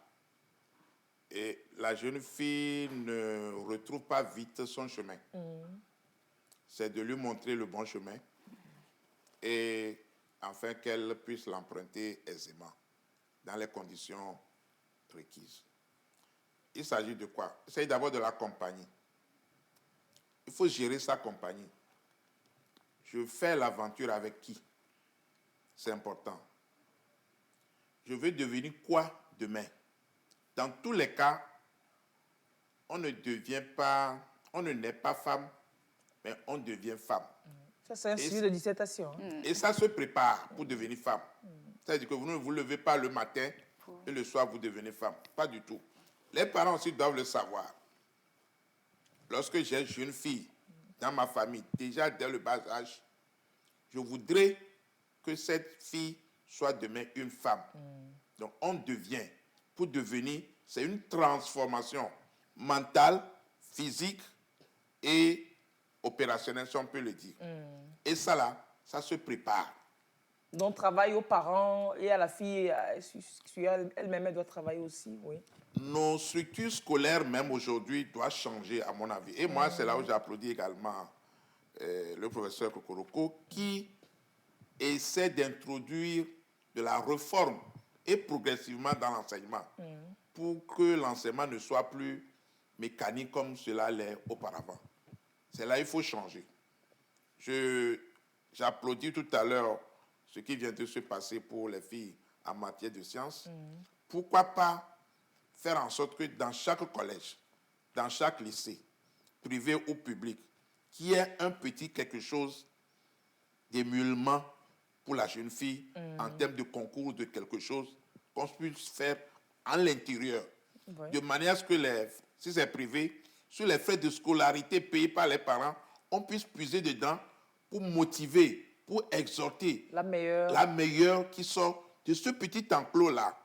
Et la jeune fille ne retrouve pas vite son chemin. C'est de lui montrer le bon chemin et afin qu'elle puisse l'emprunter aisément dans les conditions requises. Il s'agit de quoi? Il s'agit d'abord de la compagnie. Il faut gérer sa compagnie. Je fais l'aventure avec qui? C'est important. Je veux devenir quoi demain? Dans tous les cas, on ne naît pas femme, mais on devient femme. Ça, c'est un sujet de dissertation. Et ça se prépare pour devenir femme. C'est-à-dire que vous ne vous levez pas le matin et le soir, vous devenez femme. Pas du tout. Les parents aussi doivent le savoir. Lorsque j'ai une jeune fille dans ma famille, déjà dès le bas âge, je voudrais que cette fille soit demain une femme. Donc, on devient. Pour devenir, c'est une transformation mentale, physique et opérationnelle, si on peut le dire. Et ça, là, ça se prépare. Donc, travail aux parents et à la fille, elle-même, elle doit travailler aussi, oui. Nos structures scolaires, même aujourd'hui, doivent changer, à mon avis. Et moi, c'est là où j'applaudis également le professeur Kokoroko, qui essaie d'introduire de la réforme et progressivement dans l'enseignement pour que l'enseignement ne soit plus mécanique comme cela l'est auparavant. C'est là qu'il faut changer. J'applaudis tout à l'heure ce qui vient de se passer pour les filles en matière de sciences. Pourquoi pas faire en sorte que dans chaque collège, dans chaque lycée, privé ou public, qu'il y ait un petit quelque chose d'émulement pour la jeune fille en termes de concours de quelque chose qu'on puisse faire à l'intérieur. Ouais. De manière à ce que, si c'est privé, sur les frais de scolarité payés par les parents, on puisse puiser dedans pour motiver, pour exhorter la meilleure qui sort de ce petit enclos-là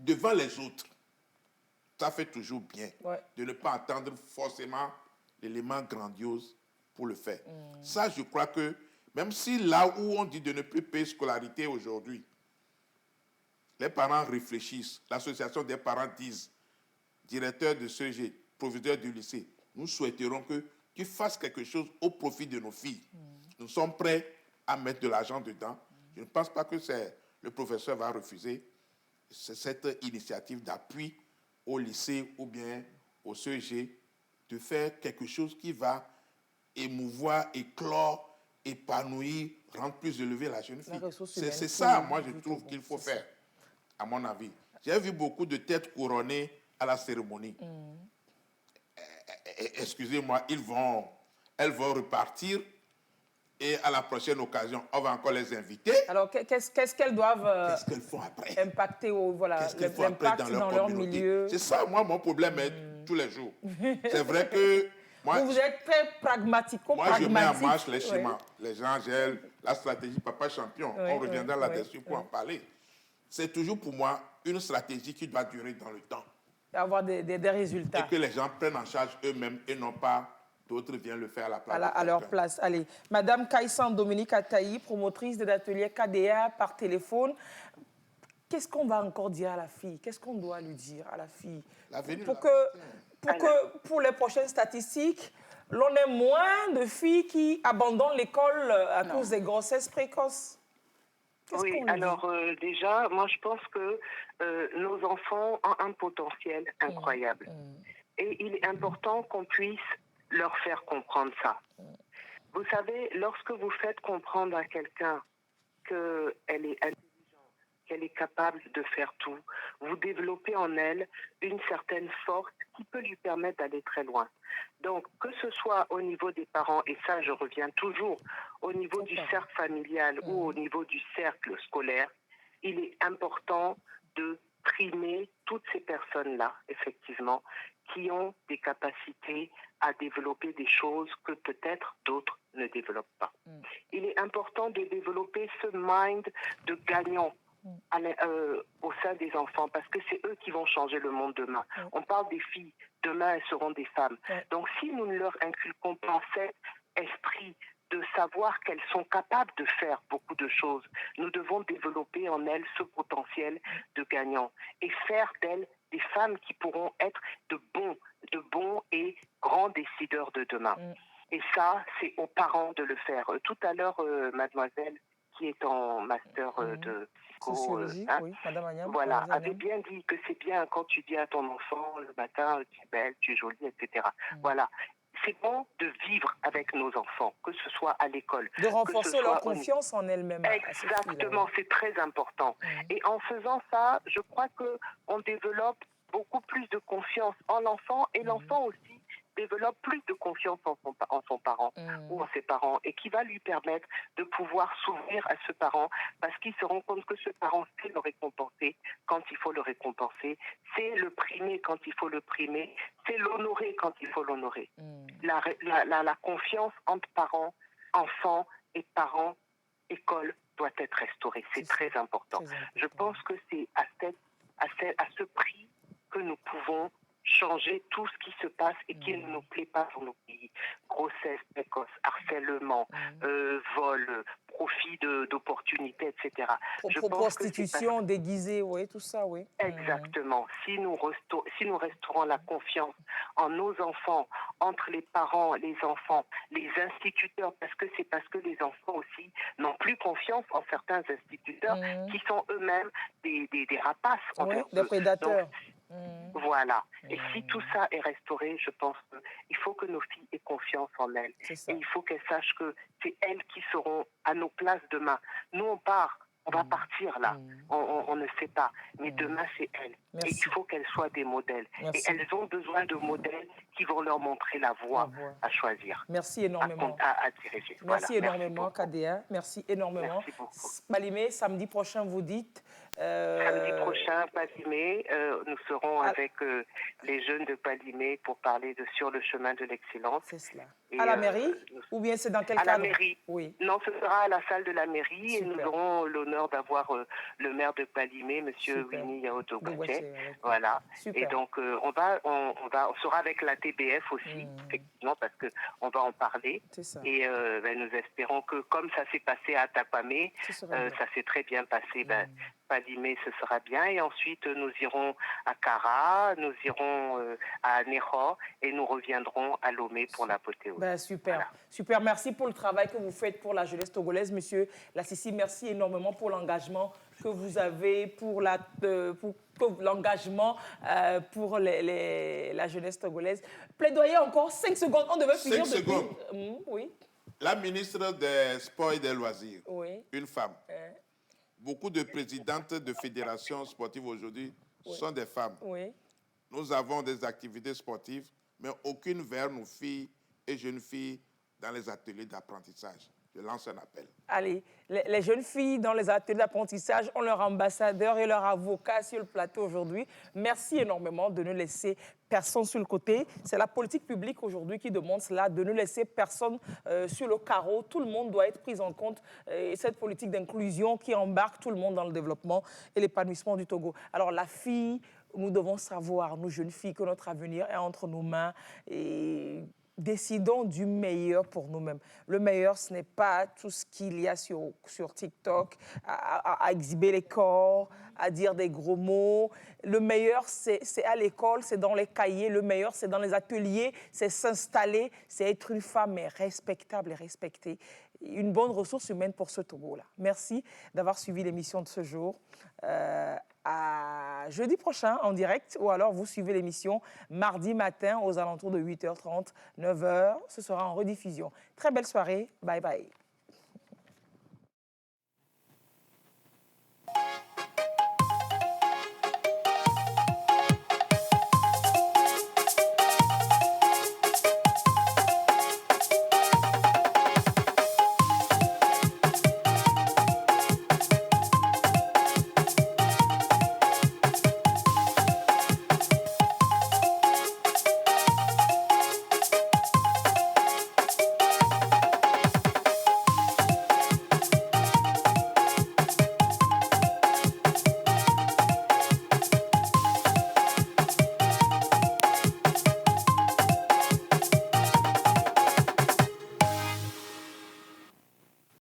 devant les autres. Ça fait toujours bien de ne pas attendre forcément l'élément grandiose pour le faire. Ça, je crois que même si là où on dit de ne plus payer scolarité aujourd'hui, les parents réfléchissent, l'association des parents disent, directeur de CEG, proviseur du lycée, nous souhaiterons que tu fasses quelque chose au profit de nos filles. Nous sommes prêts à mettre de l'argent dedans. Je ne pense pas que le professeur va refuser cette initiative d'appui au lycée ou bien au CEG de faire quelque chose qui va émouvoir, éclore, épanouir, rendre plus élevée la jeune fille. C'est ça, moi, je trouve qu'il faut faire, à mon avis. J'ai vu beaucoup de têtes couronnées à la cérémonie. Excusez-moi, elles vont repartir et à la prochaine occasion, on va encore les inviter. Alors, qu'est-ce qu'elles doivent qu'est-ce qu'elles font après? Impacter l'impact dans leur milieu. C'est ça, moi, mon problème est tous les jours. C'est vrai que moi, vous êtes très pragmatique. Moi, je mets en marche les schémas. Les gens gèlent la stratégie Papa Champion. On reviendra là-dessus pour en parler. C'est toujours pour moi une stratégie qui doit durer dans le temps. Et avoir des résultats. Et que les gens prennent en charge eux-mêmes et non pas d'autres viennent le faire à la place. À leur place. Allez. Madame Kaïsan Dominique Ataï, promotrice de l'atelier KDA par téléphone. Qu'est-ce qu'on va encore dire à la fille? Qu'est-ce qu'on doit lui dire à la fille? Pour les prochaines statistiques, l'on ait moins de filles qui abandonnent l'école à cause des grossesses précoces. Oui, alors déjà, moi je pense que nos enfants ont un potentiel incroyable. Et il est important qu'on puisse leur faire comprendre ça. Vous savez, lorsque vous faites comprendre à quelqu'un qu'elle est intelligente, qu'elle est capable de faire tout, vous développez en elle une certaine force qui peut lui permettre d'aller très loin. Donc, que ce soit au niveau des parents, et ça je reviens toujours, au niveau du cercle familial ou au niveau du cercle scolaire, il est important de primer toutes ces personnes-là, effectivement, qui ont des capacités à développer des choses que peut-être d'autres ne développent pas. Il est important de développer ce mind de gagnant au sein des enfants, parce que c'est eux qui vont changer le monde demain. On parle des filles, demain elles seront des femmes. Donc si nous ne leur inculquons pas cet esprit de savoir qu'elles sont capables de faire beaucoup de choses, nous devons développer en elles ce potentiel de gagnant et faire d'elles des femmes qui pourront être de bons et grands décideurs de demain. Et ça, c'est aux parents de le faire. Tout à l'heure, mademoiselle, qui est en master de sociologie, oui, Madame Agnam, voilà, avait bien dit que c'est bien quand tu dis à ton enfant le matin, tu es belle, tu es jolie, etc. Voilà. C'est bon de vivre avec nos enfants, que ce soit à l'école. De renforcer leur confiance en elles-mêmes. Exactement, c'est très important. Et en faisant ça, je crois qu'on développe beaucoup plus de confiance en l'enfant et l'enfant aussi développe plus de confiance en son parent ou en ses parents et qui va lui permettre de pouvoir s'ouvrir à ce parent parce qu'il se rend compte que ce parent sait le récompenser quand il faut le récompenser, c'est le primer quand il faut le primer, c'est l'honorer quand il faut l'honorer. La confiance entre parents, enfants et parents, école doit être restaurée. C'est très important. Je pense que c'est à ce prix que nous pouvons changer tout ce qui se passe et qui ne nous plaît pas dans nos pays. Grossesse précoce, harcèlement, vol, profit d'opportunités, etc. Prostitution déguisée, oui, tout ça, oui. Exactement. Si nous restaurons la confiance en nos enfants, entre les parents, les enfants, les instituteurs, parce que les enfants aussi n'ont plus confiance en certains instituteurs qui sont eux-mêmes des rapaces. Oui, des prédateurs. Donc, voilà. Et si tout ça est restauré, je pense qu'il faut que nos filles aient confiance en elles. Et il faut qu'elles sachent que c'est elles qui seront à nos places demain. Nous, on va partir là. On ne sait pas. Mais demain, c'est elles. Et il faut qu'elles soient des modèles. Et elles ont besoin de modèles qui vont leur montrer la voie à choisir. Merci énormément. À diriger. Merci énormément, Kadea. Merci énormément. Merci beaucoup. Palimé, samedi prochain, vous dites... Samedi prochain, Palimé, nous serons avec les jeunes de Palimé pour parler de Sur le chemin de l'excellence. C'est cela. À la mairie ou bien c'est dans quel cadre? À la mairie. Oui. Non, ce sera à la salle de la mairie. Super. Et nous aurons l'honneur d'avoir le maire de Palimé, M. Winnie Yaoto-Gouaché. Voilà. Super. Et donc, on sera avec la TBF aussi, effectivement, parce qu'on va en parler. C'est ça. Et nous espérons que, comme ça s'est passé à Tapamé, ça s'est très bien passé. Palimé, ce sera bien. Et ensuite, nous irons à Kara, nous irons à Néro et nous reviendrons à Lomé pour la beauté. Super. Voilà. Super. Merci pour le travail que vous faites pour la jeunesse togolaise, monsieur Lassisi. Merci énormément pour l'engagement que vous avez, pour l'engagement pour la jeunesse togolaise. Plaidoyer encore 5 secondes. On devait finir 5 secondes. Oui. La ministre des Sports et des Loisirs, oui. Une femme. Beaucoup de présidentes de fédérations sportives aujourd'hui sont des femmes. Oui. Nous avons des activités sportives, mais aucune vers nos filles et jeunes filles dans les ateliers d'apprentissage. Je lance un appel. Allez, les jeunes filles dans les ateliers d'apprentissage ont leur ambassadeur et leur avocat sur le plateau aujourd'hui. Merci énormément de ne laisser personne sur le côté. C'est la politique publique aujourd'hui qui demande cela, de ne laisser personne sur le carreau. Tout le monde doit être pris en compte. Et cette politique d'inclusion qui embarque tout le monde dans le développement et l'épanouissement du Togo. Alors la fille, nous devons savoir, nous jeunes filles, que notre avenir est entre nos mains et décidons du meilleur pour nous-mêmes. Le meilleur, ce n'est pas tout ce qu'il y a sur TikTok, à exhiber les corps, à dire des gros mots. Le meilleur, c'est à l'école, c'est dans les cahiers. Le meilleur, c'est dans les ateliers, c'est s'installer, c'est être une femme respectable et respectée. Une bonne ressource humaine pour ce Togo-là. Merci d'avoir suivi l'émission de ce jour. À jeudi prochain en direct, ou alors vous suivez l'émission mardi matin aux alentours de 8h30, 9h. Ce sera en rediffusion. Très belle soirée. Bye bye.